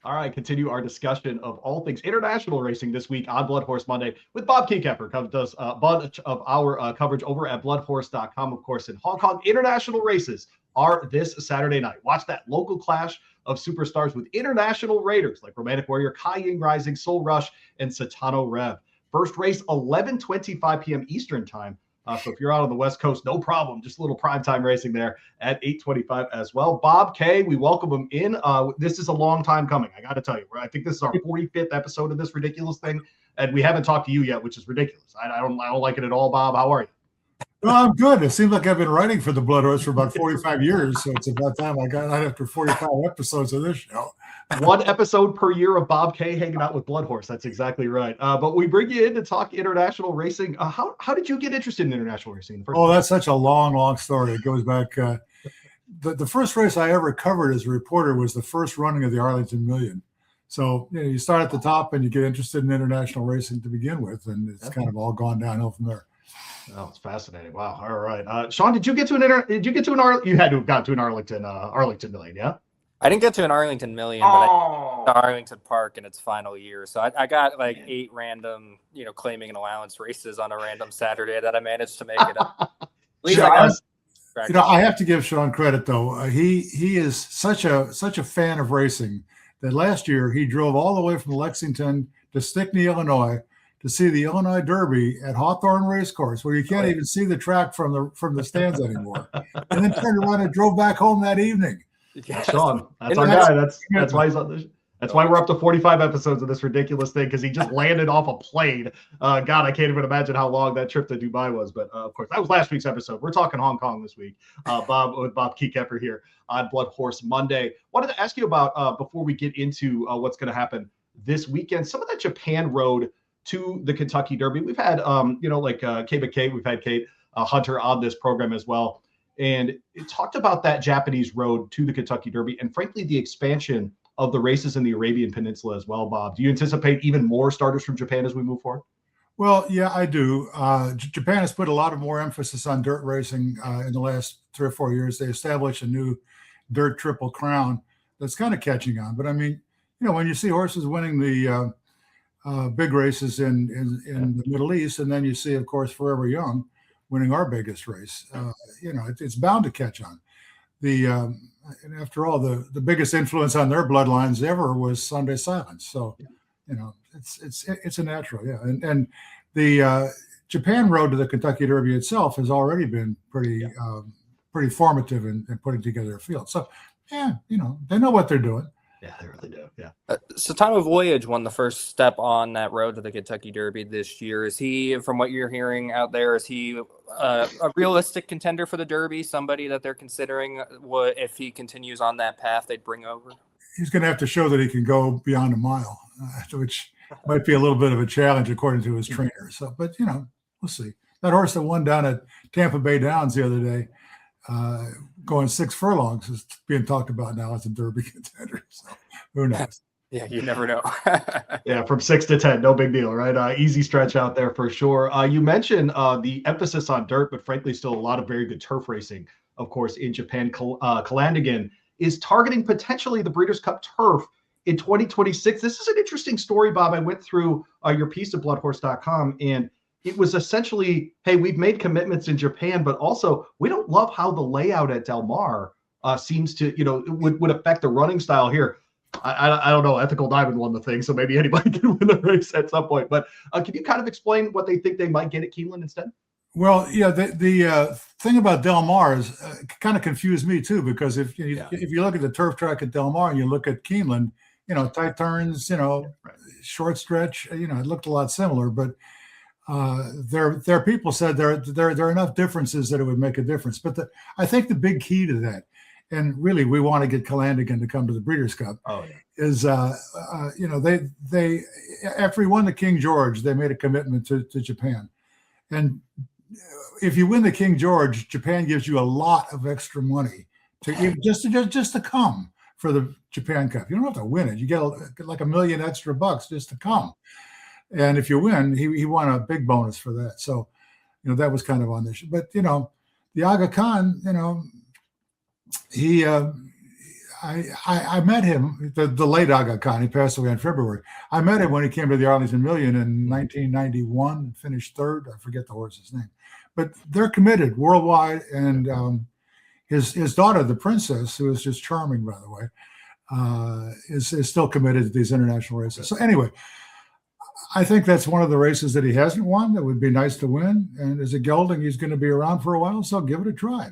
All right, continue our discussion of all things international racing this week on BloodHorse Monday with Bob Kieckhefer. Does a bunch of our coverage over at BloodHorse.com, of course, in Hong Kong. International races are this Saturday night. Watch that local clash of superstars with international raiders like Romantic Warrior, Kai Rising, Soul Rush, and Satano Rev. First race, 11:25 p.m. Eastern time. So if you're out on the West Coast, no problem. Just a little primetime racing there at 8:25 as well. Bob K, we welcome him in. This is a long time coming. I got to tell you, I think this is our 45th episode of this ridiculous thing, and we haven't talked to you yet, which is ridiculous. I don't like it at all, Bob. How are you? Well, I'm good. It seems like I've been writing for the BloodHorse for about 45 years, so it's about time I got out after 45 episodes of this show. One episode per year of Bob K hanging out with BloodHorse. That's exactly right. But we bring you in to talk international racing. How did you get interested in international racing? That's such a long story. It goes back. The first race I ever covered as a reporter was the first running of the Arlington Million. So you start at the top and you get interested in international racing to begin with, and it's kind of all gone downhill from there. Oh, it's fascinating. Wow. All right. Sean, did you get to you had to have got to an Arlington Million, yeah? I didn't get to an Arlington Million, but I went to Arlington Park in its final year. So I got like 8 random, claiming an allowance races on a random Saturday that I managed to make it up. At least I have to give Sean credit though. He is such a fan of racing that last year he drove all the way from Lexington to Stickney, Illinois, to see the Illinois Derby at Hawthorne Racecourse, where you can't even see the track from the stands anymore, and then turned around and drove back home that evening. Yes. Sean, that's our guy. That's why he's on this. That's why we're up to 45 episodes of this ridiculous thing, because he just landed off a plane. God, I can't even imagine how long that trip to Dubai was. But of course, that was last week's episode. We're talking Hong Kong this week. Bob Kieckhefer here on BloodHorse Monday. Wanted to ask you about before we get into what's going to happen this weekend. Some of that Japan road to the Kentucky Derby. We've had Kate, we've had Kate Hunter on this program as well. And it talked about that Japanese road to the Kentucky Derby and frankly, the expansion of the races in the Arabian Peninsula as well, Bob. Do you anticipate even more starters from Japan as we move forward? Well, yeah, I do. Japan has put a lot of more emphasis on dirt racing in the last 3 or 4 years. They established a new dirt Triple Crown that's kind of catching on. But I mean, when you see horses winning the big races in the Middle East, and then you see, of course, Forever Young winning our biggest race, it's bound to catch on. And after all, the biggest influence on their bloodlines ever was Sunday Silence. So, it's a natural, yeah. And the Japan road to the Kentucky Derby itself has already been pretty formative in putting together a field. So, yeah, they know what they're doing. Yeah, they really do. Yeah. Satano Voyage won the first step on that road to the Kentucky Derby this year. Is he, from what you're hearing out there, is he a realistic contender for the Derby? Somebody that they're considering, what if he continues on that path, they'd bring over? He's going to have to show that he can go beyond a mile, which might be a little bit of a challenge according to his trainer. So, but we'll see. That horse that won down at Tampa Bay Downs the other day, going 6 furlongs, is being talked about now as a Derby contender. So who knows? Yeah, you never know. Yeah, from 6 to 10, no big deal, right? Easy stretch out there for sure. You mentioned the emphasis on dirt, but frankly, still a lot of very good turf racing, of course, in Japan. Calandigan is targeting potentially the Breeders' Cup Turf in 2026. This is an interesting story, Bob. I went through your piece at BloodHorse.com, and it was essentially, hey, we've made commitments in Japan, but also we don't love how the layout at Del Mar seems to, would affect the running style here. I don't know. Ethical Diamond won the thing, so maybe anybody can win the race at some point. But can you kind of explain what they think they might get at Keeneland instead? Well, yeah, the thing about Del Mar is kind of confused me too, because if you look at the turf track at Del Mar and you look at Keeneland, tight turns, Right. short stretch, it looked a lot similar, but their people said there are enough differences that it would make a difference. But I think the big key to that, and really we want to get Calandigan to come to the Breeders' Cup, is they after he won the King George, they made a commitment to Japan, and if you win the King George, Japan gives you a lot of extra money just to come for the Japan Cup. You don't have to win it; you get like $1 million extra bucks just to come. And if you win, he won a big bonus for that. So, that was kind of on this. But the Aga Khan, he I met him, the late Aga Khan. He passed away in February. I met him when he came to the Arlington Million in 1991, finished third. I forget the horse's name. But they're committed worldwide, and his daughter, the princess, who is just charming, by the way, is still committed to these international races. So anyway, I think that's one of the races that he hasn't won that would be nice to win. And as a gelding, he's going to be around for a while, so give it a try.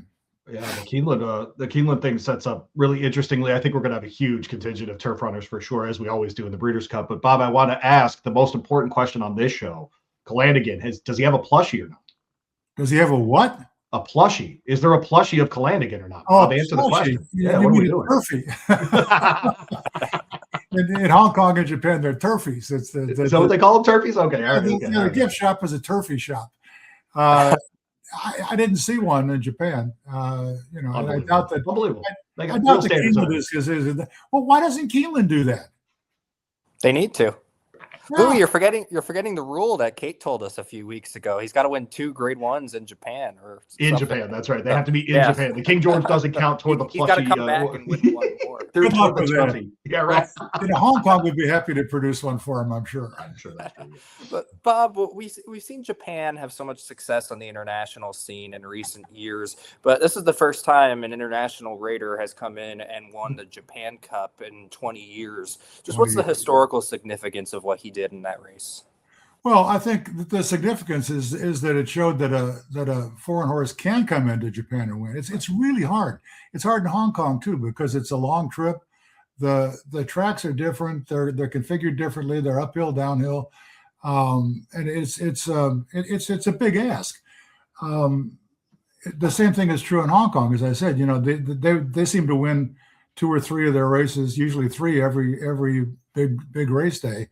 Yeah, the Keeneland thing sets up really interestingly. I think we're going to have a huge contingent of turf runners for sure, as we always do in the Breeders' Cup. But Bob, I want to ask the most important question on this show. Calandigan, does he have a plushie or not? Does he have a what? A plushie. Is there a plushie of Calandigan or not? Oh, answer the question. Yeah, what are we doing? In Hong Kong and Japan, they're turfies. Is that what they call them, turfies? Okay, all right. The gift shop is a turfie shop. I didn't see one in Japan. I doubt that. Unbelievable. I doubt that Keeneland is. Well, why doesn't Keeneland do that? They need to. Yeah. Louie, you're forgetting the rule that Kate told us a few weeks ago. He's got to win 2 grade 1s in Japan in Japan. That's right. They have to be in Japan. The King George doesn't count toward the plushie. He's got to come back and win 1 more. Good luck with that. Yeah, right. Hong Kong would be happy to produce one for him, I'm sure. I'm sure that's true. But Bob, we've seen Japan have so much success on the international scene in recent years, but this is the first time an international raider has come in and won the Japan Cup in 20 years. Just what's the historical significance of what he did in that race? Well, I think the significance is that it showed that a foreign horse can come into Japan and win. It's really hard. It's hard in Hong Kong too, because it's a long trip. The tracks are different. They're configured differently. They're uphill, downhill, and it's a big ask. The same thing is true in Hong Kong, as I said. They seem to win 2 or 3 of their races, usually 3 every big race day.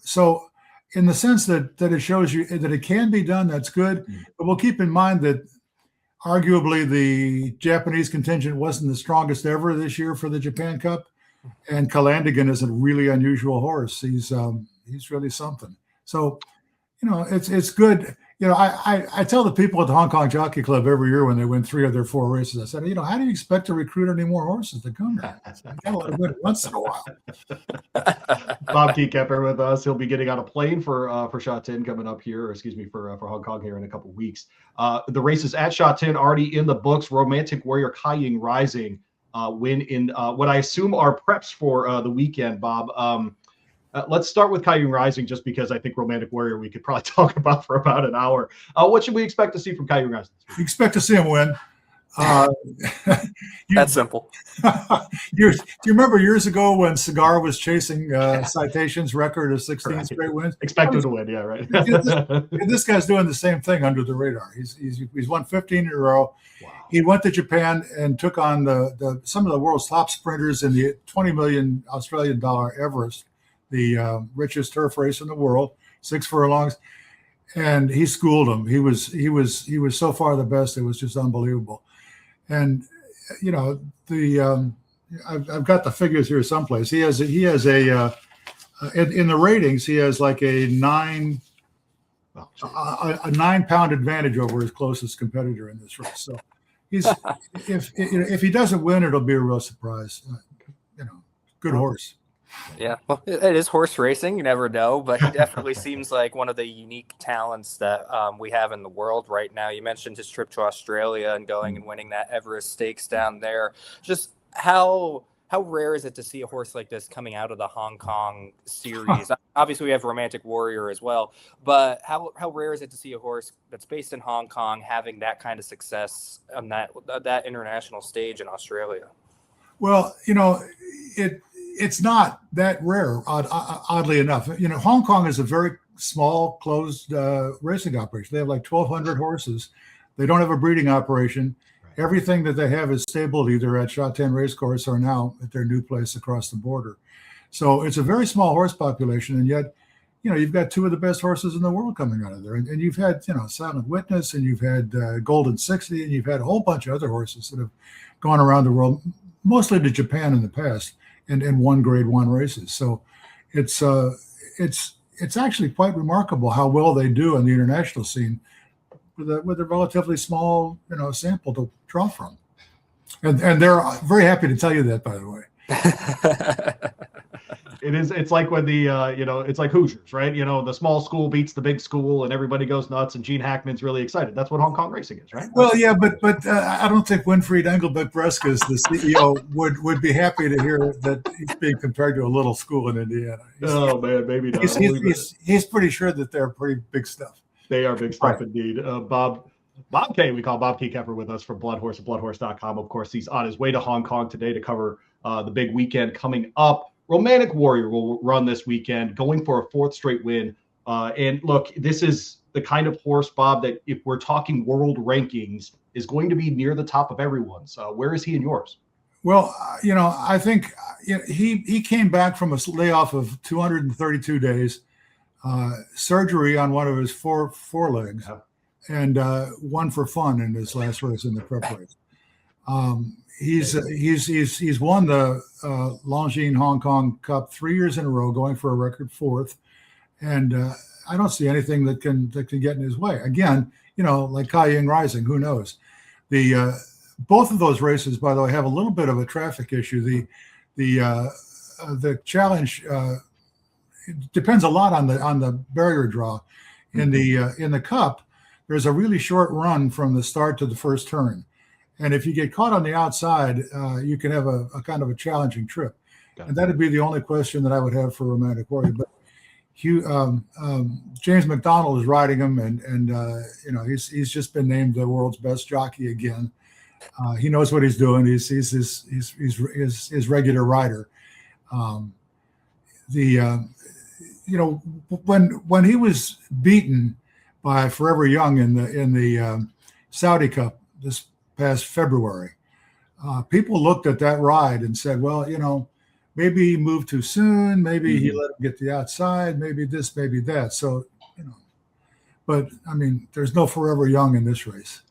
So in the sense that it shows you that it can be done, that's good. But we'll keep in mind that arguably the Japanese contingent wasn't the strongest ever this year for the Japan Cup. And Calandigan is a really unusual horse. He's really something. So, it's good. I tell the people at the Hong Kong Jockey Club every year when they win 3 of their 4 races, I said, how do you expect to recruit any more horses to come here? You got to let them win once in a while. Bob Kieckhefer with us. He'll be getting on a plane for Sha Tin coming up here, for Hong Kong here in a couple of weeks. The races at Sha Tin already in the books. Romantic Warrior Kaiying Rising win in what I assume are preps for the weekend, Bob. Let's start with Kaiying Rising, just because I think Romantic Warrior we could probably talk about for about an hour. What should we expect to see from Kaiying Rising? You expect to see him win. That's simple. Do you remember years ago when Cigar was chasing Citation's record of 16 straight wins? Expected to win, yeah, right. This guy's doing the same thing under the radar. He's won 15 in a row. Wow. He went to Japan and took on some of the world's top sprinters in the 20 million Australian dollar Everest, the richest turf race in the world, 6 furlongs, and he schooled him. He was so far the best. It was just unbelievable. And I've got the figures here someplace. He has a in the ratings he has like a 9-pound advantage over his closest competitor in this race. So if he doesn't win, it'll be a real surprise. Good horse. Yeah, well, it is horse racing. You never know, but he definitely seems like one of the unique talents that we have in the world right now. You mentioned his trip to Australia and going and winning that Everest Stakes down there. Just how how rare is it to see a horse like this coming out of the Hong Kong series? Obviously, we have Romantic Warrior as well, but how rare is it to see a horse that's based in Hong Kong having that kind of success on that international stage in Australia? Well, it's not that rare, oddly enough. Hong Kong is a very small, closed racing operation. They have like 1,200 horses. They don't have a breeding operation. Everything that they have is stabled either at Shatan Racecourse or now at their new place across the border. So it's a very small horse population, and yet, you've got two of the best horses in the world coming out of there. And you've had, Silent Witness, and you've had Golden 60, and you've had a whole bunch of other horses that have gone around the world, mostly to Japan in the past, and won Grade 1 races. So it's actually quite remarkable how well they do in the international scene with a relatively small, sample to draw from. And they're very happy to tell you that, by the way. It's like when the it's like Hoosiers, right? The small school beats the big school and everybody goes nuts and Gene Hackman's really excited. That's what Hong Kong racing is, right? Well, yeah, but I don't think Winfried Engelbert-Breskus, the CEO, would be happy to hear that he's being compared to a little school in Indiana. Oh man, maybe not. He's pretty sure that they're pretty big stuff. They are big stuff indeed. Bob K, we call Bob Kieckhefer with us from BloodHorse at BloodHorse.com. Of course, he's on his way to Hong Kong today to cover the big weekend coming up. Romantic Warrior will run this weekend, going for a 4th straight win. And look, this is the kind of horse, Bob, that if we're talking world rankings, is going to be near the top of everyone's. Where is he in yours? Well, I think he came back from a layoff of 232 days. Surgery on one of his forelegs, and one for fun in his last race in the prep race. He's won the Longines Hong Kong Cup 3 years in a row, going for a record 4th, and I don't see anything that can get in his way. Again, like Kaiying Rising, who knows? Both of those races, by the way, have a little bit of a traffic issue. The challenge. It depends a lot on the barrier draw. In the Cup, there's a really short run from the start to the first turn, and if you get caught on the outside, you can have a kind of a challenging trip. And that'd be the only question that I would have for Romantic Warrior. But James McDonald is riding him, and he's just been named the world's best jockey again. He knows what he's doing. He's his regular rider. When he was beaten by Forever Young in the Saudi Cup this past February, people looked at that ride and said, well, maybe he moved too soon, maybe he let him get the outside, maybe this, maybe that. So, but I mean, there's no Forever Young in this race.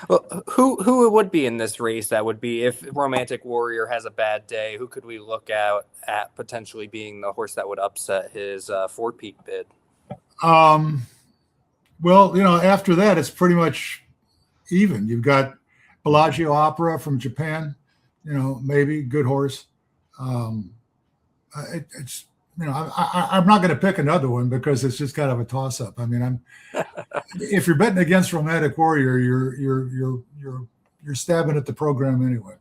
Well, who would be in this race? That would be, if Romantic Warrior has a bad day, who could we look out at potentially being the horse that would upset his 4-peak bid? Well, after that, it's pretty much even. You've got Bellagio Opera from Japan, maybe good horse. It's I'm not going to pick another one because it's just kind of a toss-up. I mean, if you're betting against Romantic Warrior, you're stabbing at the program anyway.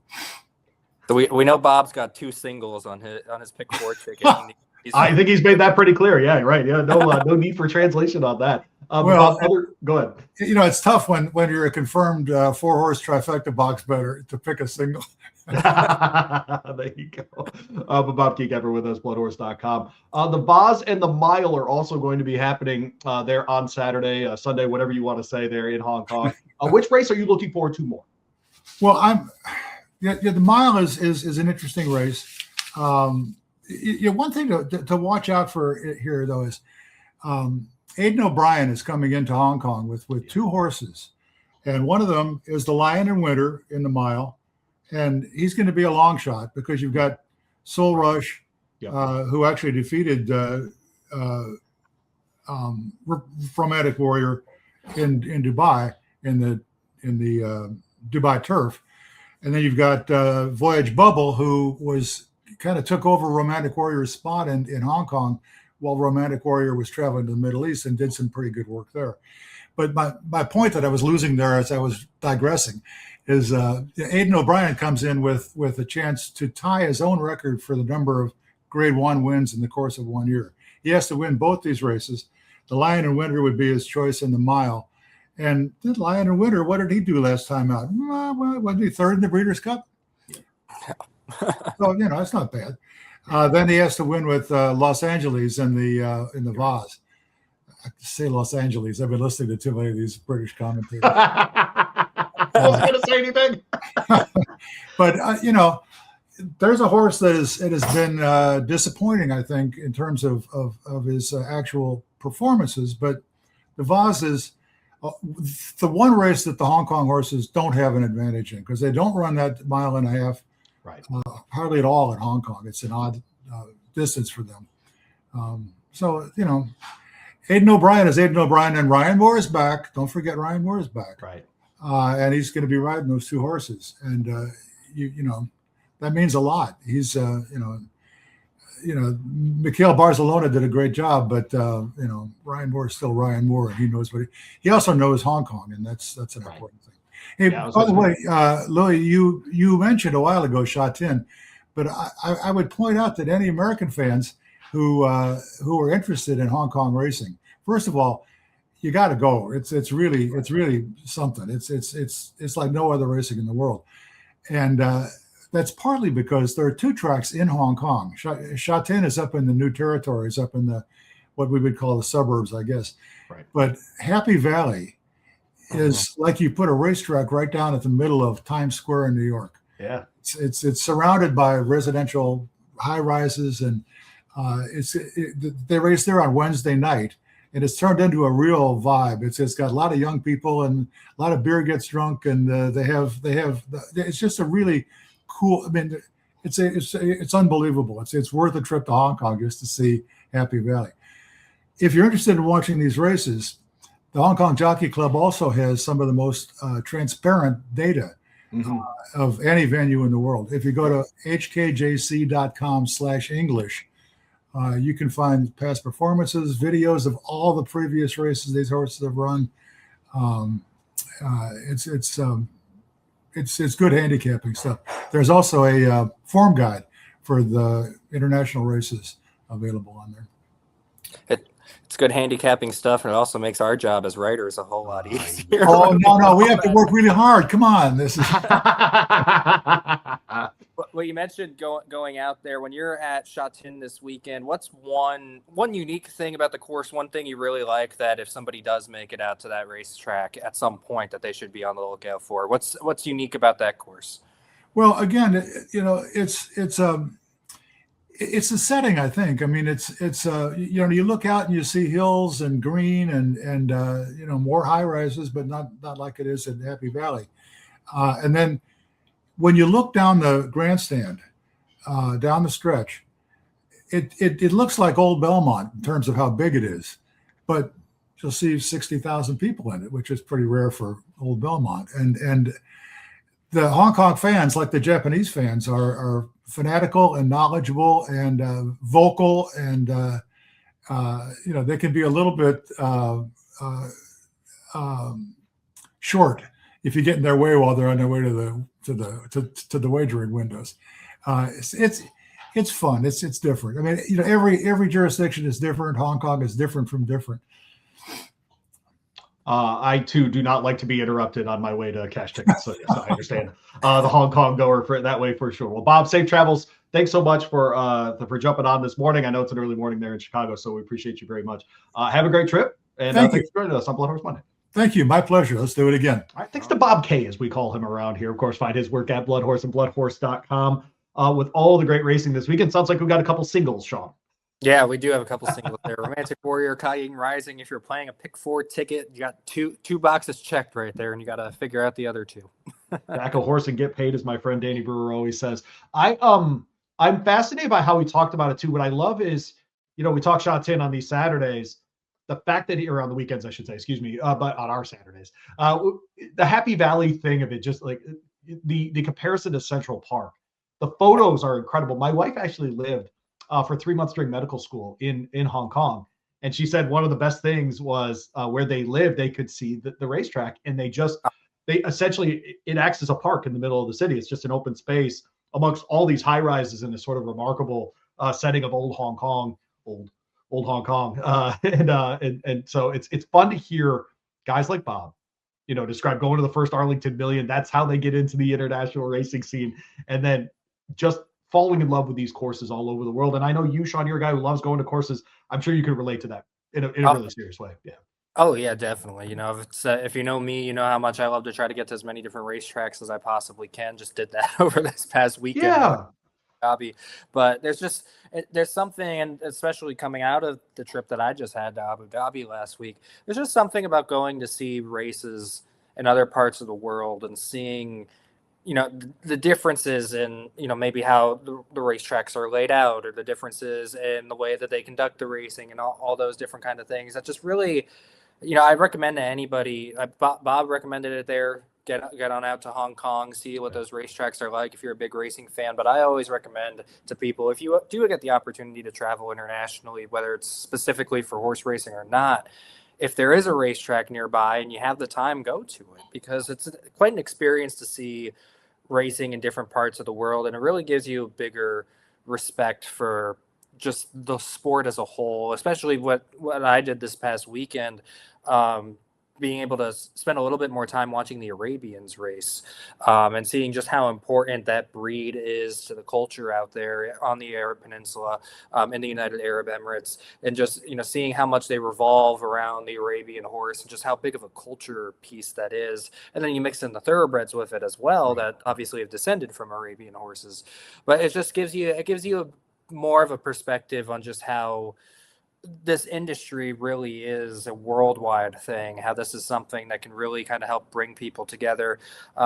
So we know Bob's got 2 singles on his pick 4 ticket. I think he's made that pretty clear. Yeah, right. Yeah, no need for translation on that. Well, go ahead. It's tough when you're a confirmed 4-horse trifecta box better to pick a single. There you go. But Bob Kieckhefer with us, BloodHorse.com. The Boz and the Mile are also going to be happening there on Saturday, Sunday, whatever you want to say there in Hong Kong. Which race are you looking forward to more? Well, the Mile is an interesting race. One thing to watch out for here, though, is Aidan O'Brien is coming into Hong Kong with 2 horses, and one of them is the Lion in Winter in the Mile, and he's going to be a long shot because you've got Soul Rush, who actually defeated Romantic Warrior in Dubai in the Dubai Turf, and then you've got Voyage Bubble, who was kind of took over Romantic Warrior's spot in Hong Kong while Romantic Warrior was traveling to the Middle East and did some pretty good work there. But my point that I was losing there as I was digressing is Aidan O'Brien comes in with a chance to tie his own record for the number of Grade 1 wins in the course of 1 year. He has to win both these races. The Lion and Winter would be his choice in the mile. And the Lion and Winter, what did he do last time out? Well, wasn't he third in the Breeders' Cup? So, you know, that's not bad. Then he has to win with Los Angeles in the Vase. I say Los Angeles. I've been listening to too many of these British commentators. I was going to say anything. But, you know, there's a horse that has been disappointing, I think, in terms of his actual performances. But the Vase is the one race that the Hong Kong horses don't have an advantage in because they don't run that mile and a half Right. Hardly at all in Hong Kong. It's an odd distance for them. So, you know, Aidan O'Brien is Aidan O'Brien, and Ryan Moore is back. Don't forget Ryan Moore is back. Right. And he's going to be riding those two horses. And, you know, that means a lot. He's, Mikhail Barcelona did a great job, but, you know, Ryan Moore is still Ryan Moore, and he knows he also knows Hong Kong, and that's an important thing. Hey, yeah, by the way, Louie, you mentioned a while ago Shatin, but I would point out that any American fans who are interested in Hong Kong racing, first of all, you got to go. It's really something. It's like no other racing in the world, and that's partly because there are two tracks in Hong Kong. Shatin is up in the New Territories, up in the what we would call the suburbs, I guess. Right. But Happy Valley is like you put a racetrack right down at the middle of Times Square in New York. Yeah, it's surrounded by residential high rises, and they race there on Wednesday night, and it's turned into a real vibe. It's got a lot of young people, and a lot of beer gets drunk, and it's just a really cool. I mean, it's unbelievable. It's worth a trip to Hong Kong just to see Happy Valley. If you're interested in watching these races, the Hong Kong Jockey Club also has some of the most transparent data of any venue in the world. If you go to hkjc.com/English, you can find past performances, videos of all the previous races these horses have run. It's good handicapping stuff. There's also a form guide for the international races available on there. It's good handicapping stuff, and it also makes our job as writers a whole lot easier. Oh, no, we have to work really hard. Come on. This is. Well, you mentioned going out there. When you're at Shatin this weekend, what's one unique thing about the course, one thing you really like that if somebody does make it out to that racetrack at some point that they should be on the lookout for? What's unique about that course? Well, again, you know, it's the setting, I think. I mean, it's you know, you look out and you see hills and green and you know, more high rises, but not like it is in Happy Valley. And then when you look down the grandstand, down the stretch, it looks like Old Belmont in terms of how big it is, but you'll see 60,000 people in it, which is pretty rare for Old Belmont. And the Hong Kong fans, like the Japanese fans, are fanatical and knowledgeable and vocal, and you know, they can be a little bit short if you get in their way while they're on their way to the wagering windows. It's fun. It's different. I mean, you know, every jurisdiction is different. Hong Kong is different from different. I too do not like to be interrupted on my way to cash tickets, so yes, I understand the Hong Kong goer for that way for sure. Well, Bob, safe travels. Thanks so much for jumping on this morning. I know it's an early morning there in Chicago, so we appreciate you very much. Have a great trip, and thanks for joining us on BloodHorse Monday. Thank you. My pleasure. Let's do it again. All right, thanks to Bob K, as we call him around here. Of course, find his work at BloodHorse and BloodHorse.com with all the great racing this weekend. Sounds like we've got a couple singles, Sean. Yeah, we do have a couple singles there. Romantic Warrior, Kaiying Rising. If you're playing a pick 4 ticket, you got two boxes checked right there, and you got to figure out the other two. Back a horse and get paid, as my friend Danny Brewer always says. I'm fascinated by how we talked about it too. What I love is, you know, we talk Shatin on these Saturdays. The fact that or on the weekends, I should say, excuse me, but on our Saturdays, the Happy Valley thing of it, just like the comparison to Central Park, the photos are incredible. My wife actually lived for 3 months during medical school in Hong Kong. And she said one of the best things was where they live, they could see the racetrack, and they essentially, it acts as a park in the middle of the city. It's just an open space amongst all these high rises in this sort of remarkable setting of old Hong Kong, old Hong Kong. And so it's fun to hear guys like Bob, describe going to the first Arlington Million. That's how they get into the international racing scene. And then just falling in love with these courses all over the world. And I know you, Sean, you're a guy who loves going to courses. I'm sure you could relate to that in a really serious way. Yeah. Oh yeah, definitely. If you know me, you know how much I love to try to get to as many different racetracks as I possibly can. Just did that over this past weekend. Yeah. Abu. But there's something, and especially coming out of the trip that I just had to Abu Dhabi last week, there's just something about going to see races in other parts of the world and seeing, the differences in, maybe how the racetracks are laid out, or the differences in the way that they conduct the racing, and all those different kind of things. That just really, I recommend to anybody. Bob recommended it there. Get on out to Hong Kong, see what those racetracks are like if you're a big racing fan. But I always recommend to people, if you do get the opportunity to travel internationally, whether it's specifically for horse racing or not, if there is a racetrack nearby and you have the time, go to it, because it's quite an experience to see racing in different parts of the world. And it really gives you a bigger respect for just the sport as a whole, especially what I did this past weekend. Being able to spend a little bit more time watching the Arabians race, and seeing just how important that breed is to the culture out there on the Arab Peninsula, in the United Arab Emirates, and just, seeing how much they revolve around the Arabian horse and just how big of a culture piece that is. And then you mix in the thoroughbreds with it as well, that obviously have descended from Arabian horses. But it just gives you more of a perspective on just how this industry really is a worldwide thing, how this is something that can really kind of help bring people together.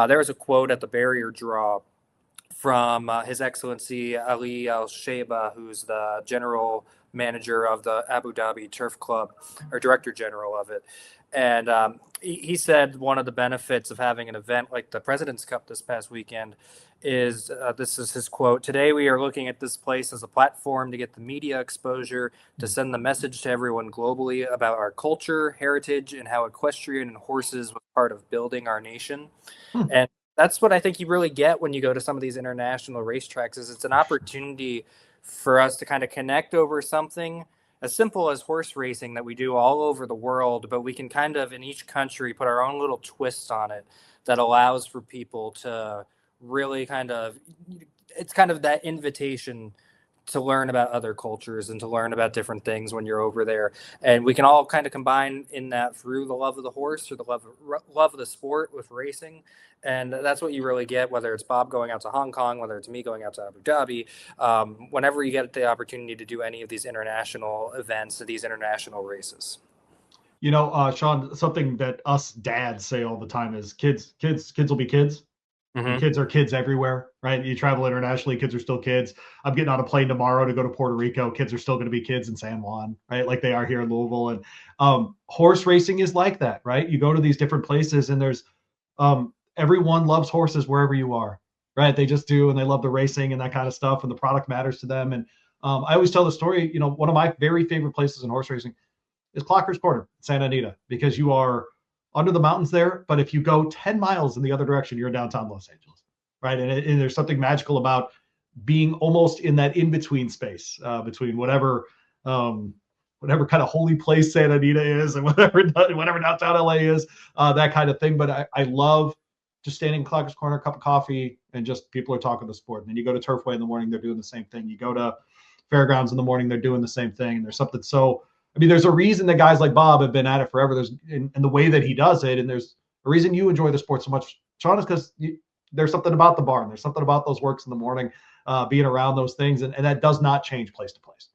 There was a quote at the barrier draw from His Excellency Ali Al Sheiba, who's the general manager of the Abu Dhabi Turf Club, or director general of it. And he said one of the benefits of having an event like the President's Cup this past weekend is, this is his quote: "Today we are looking at this place as a platform to get the media exposure, to send the message to everyone globally about our culture, heritage, and how equestrian and horses was part of building our nation." And that's what I think you really get when you go to some of these international racetracks, is it's an opportunity for us to kind of connect over something as simple as horse racing that we do all over the world, but we can kind of in each country put our own little twist on it that allows for people to really it's kind of that invitation to learn about other cultures and to learn about different things when you're over there. And we can all kind of combine in that through the love of the horse, or the love of the sport with racing. And that's what you really get, whether it's Bob going out to Hong Kong, whether it's me going out to Abu Dhabi. Whenever you get the opportunity to do any of these international events, these international races. Sean, something that us dads say all the time is kids will be kids. Mm-hmm. Kids are kids everywhere, right? You travel internationally, kids are still kids. I'm getting on a plane tomorrow to go to Puerto Rico. Kids are still going to be kids in San Juan, right? Like they are here in Louisville. And horse racing is like that, right? You go to these different places, and there's everyone loves horses wherever you are, right? They just do, and they love the racing and that kind of stuff, and the product matters to them. And I always tell the story, one of my very favorite places in horse racing is Clocker's Corner, Santa Anita, because you are under the mountains there, but if you go 10 miles in the other direction, you're in downtown Los Angeles, right? And there's something magical about being almost in that in-between space, between whatever kind of holy place Santa Anita is and whatever downtown LA is, that kind of thing. But I love just standing in Clocker's Corner, cup of coffee, and just people are talking the sport. And then you go to Turfway in the morning, they're doing the same thing. You go to Fairgrounds in the morning, they're doing the same thing. And there's something there's a reason that guys like Bob have been at it forever. And the way that he does it, and there's a reason you enjoy the sport so much, Sean, is because there's something about the barn. There's something about those works in the morning, being around those things, and that does not change place to place.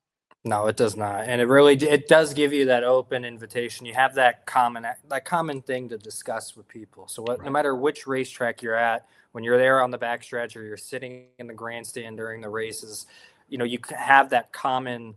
No, it does not, and it does give you that open invitation. You have that common thing to discuss with people. So no matter which racetrack you're at, when you're there on the backstretch or you're sitting in the grandstand during the races, you have that common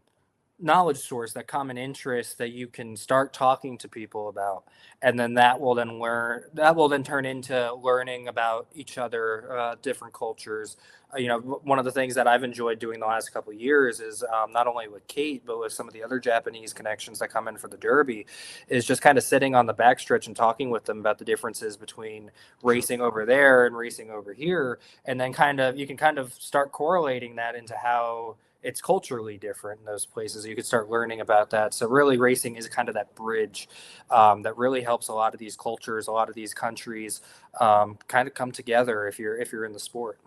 knowledge source, that common interest that you can start talking to people about, and then that will then turn into learning about each other, different cultures. One of the things that I've enjoyed doing the last couple of years is not only with Kate but with some of the other Japanese connections that come in for the Derby, is just kind of sitting on the backstretch and talking with them about the differences between racing over there and racing over here, and then you can kind of start correlating that into how it's culturally different in those places. You could start learning about that. So really racing is kind of that bridge that really helps a lot of these cultures, a lot of these countries kind of come together if you're in the sport.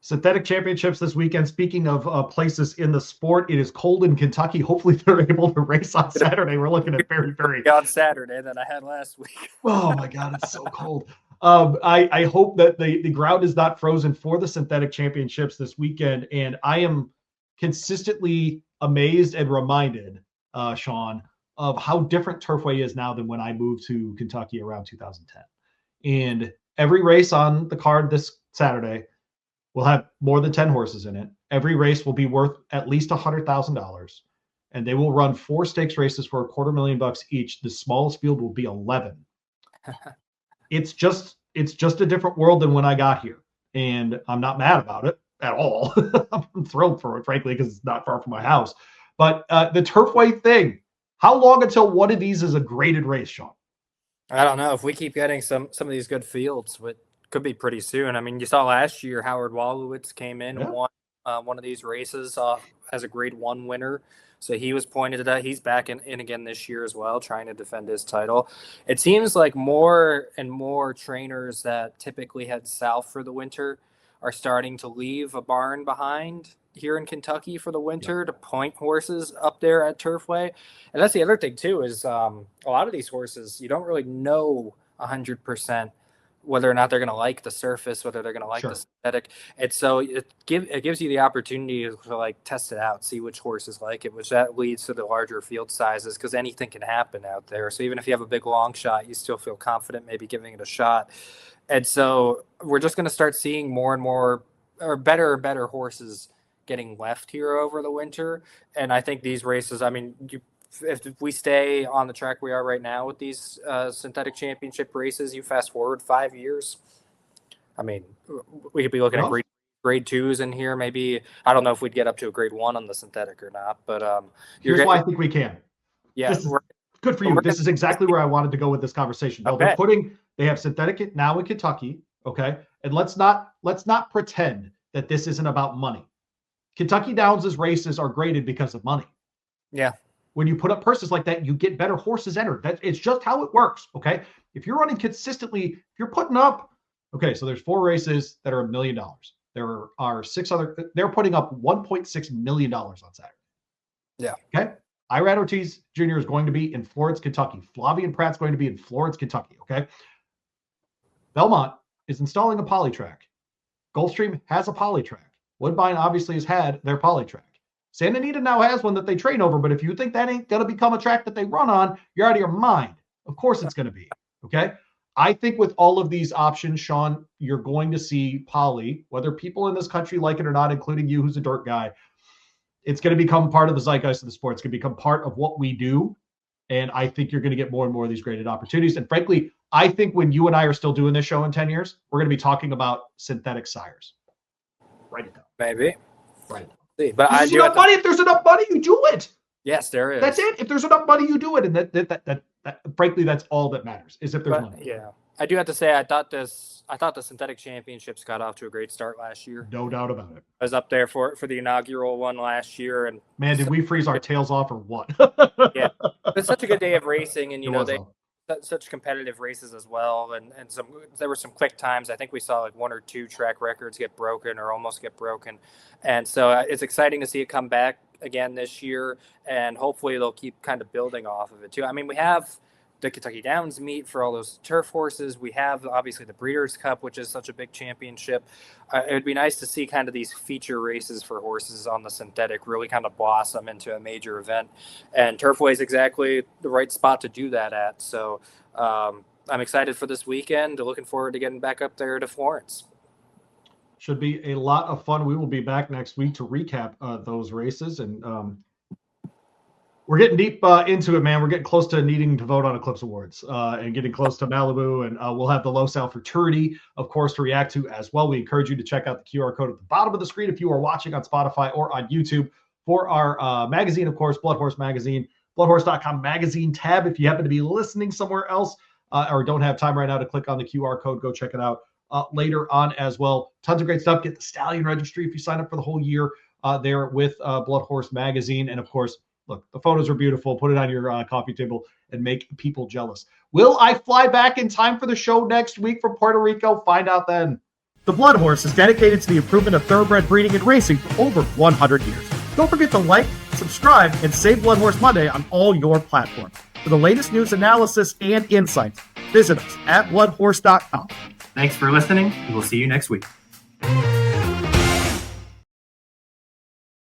Synthetic Championships this weekend. Speaking of places in the sport, it is cold in Kentucky. Hopefully they're able to race on Saturday. We're looking at very, very on Saturday that I had last week. Oh my God, it's so cold. I hope that the ground is not frozen for the Synthetic Championships this weekend. And I am consistently amazed and reminded, Sean, of how different Turfway is now than when I moved to Kentucky around 2010. And every race on the card this Saturday will have more than 10 horses in it. Every race will be worth at least $100,000. And they will run 4 stakes races for $250,000 each. The smallest field will be 11. It's just a different world than when I got here, and I'm not mad about it at all. I'm thrilled for it, frankly, because it's not far from my house. But the Turfway thing, how long until one of these is a graded race, Sean? I don't know. If we keep getting some of these good fields, it could be pretty soon. I mean, you saw last year Howard Wallowitz came in and won one of these races as a Grade 1 winner. So he was pointed at. He's back in again this year as well, trying to defend his title. It seems like more and more trainers that typically head south for the winter are starting to leave a barn behind here in Kentucky for the winter to point horses up there at Turfway. And that's the other thing too, is a lot of these horses, you don't really know 100% whether or not they're going to like the surface, whether they're going to like the synthetic. And so it gives you the opportunity to like test it out, see which horses like it, which that leads to the larger field sizes, because anything can happen out there. So even if you have a big long shot, you still feel confident maybe giving it a shot. And so we're just going to start seeing more and more or better horses getting left here over the winter. And I think these races, I mean, if we stay on the track we are right now with these synthetic championship races, you fast forward 5 years. I mean, we could be looking at grade 2s in here. Maybe, I don't know if we'd get up to a grade 1 on the synthetic or not, but here's why I think we can. Yeah. Good for you. This is exactly where I wanted to go with this conversation. No, they have synthetic now in Kentucky. Okay. And let's not pretend that this isn't about money. Kentucky Downs' races are graded because of money. Yeah. When you put up purses like that, you get better horses entered. It's just how it works, okay? If you're running consistently, if you're putting up, okay, so there's 4 races that are $1 million. There are 6 other, they're putting up $1.6 million on Saturday. Yeah. Okay? Irad Ortiz Jr. is going to be in Florence, Kentucky. Flavian Pratt's going to be in Florence, Kentucky, okay? Belmont is installing a polytrack. Gulfstream has a polytrack. Woodbine obviously has had their polytrack. Santa Anita now has one that they train over, but if you think that ain't going to become a track that they run on, you're out of your mind. Of course it's going to be, okay? I think with all of these options, Sean, you're going to see poly, whether people in this country like it or not, including you who's a dirt guy, it's going to become part of the zeitgeist of the sport. It's going to become part of what we do, and I think you're going to get more and more of these graded opportunities. And frankly, I think when you and I are still doing this show in 10 years, we're going to be talking about synthetic sires. Write it down. Maybe. Right. But I do enough money. If there's enough money, you do it. Yes, there is. That's it. If there's enough money, you do it. And that frankly, that's all that matters, is if there's money. Yeah. I do have to say, I thought the synthetic championships got off to a great start last year. No doubt about it. I was up there for the inaugural one last year, and man, did we freeze our tails off or what? Yeah, it's such a good day of racing, and they such competitive races as well, and there were some quick times. I think we saw like 1 or 2 track records get broken or almost get broken, and so it's exciting to see it come back again this year, and hopefully they'll keep kind of building off of it too. I mean, we have the Kentucky Downs meet for all those turf horses. We have obviously the Breeders' Cup, which is such a big championship. It would be nice to see kind of these feature races for horses on the synthetic really kind of blossom into a major event. And Turfway is exactly the right spot to do that at. So I'm excited for this weekend. Looking forward to getting back up there to Florence. Should be a lot of fun. We will be back next week to recap those races. And we're getting deep into it, man. We're getting close to needing to vote on Eclipse Awards and getting close to Malibu. And we'll have the Low Sound Futurity, of course, to react to as well. We encourage you to check out the QR code at the bottom of the screen if you are watching on Spotify or on YouTube for our magazine, of course, BloodHorse Magazine, BloodHorse.com magazine tab. If you happen to be listening somewhere else or don't have time right now to click on the QR code, go check it out later on as well. Tons of great stuff. Get the Stallion Registry if you sign up for the whole year there with BloodHorse Magazine. And, of course, look, the photos are beautiful. Put it on your coffee table and make people jealous. Will I fly back in time for the show next week from Puerto Rico? Find out then. The BloodHorse is dedicated to the improvement of thoroughbred breeding and racing for over 100 years. Don't forget to like, subscribe, and save BloodHorse Monday on all your platforms. For the latest news, analysis, and insights, visit us at bloodhorse.com. Thanks for listening, and we'll see you next week.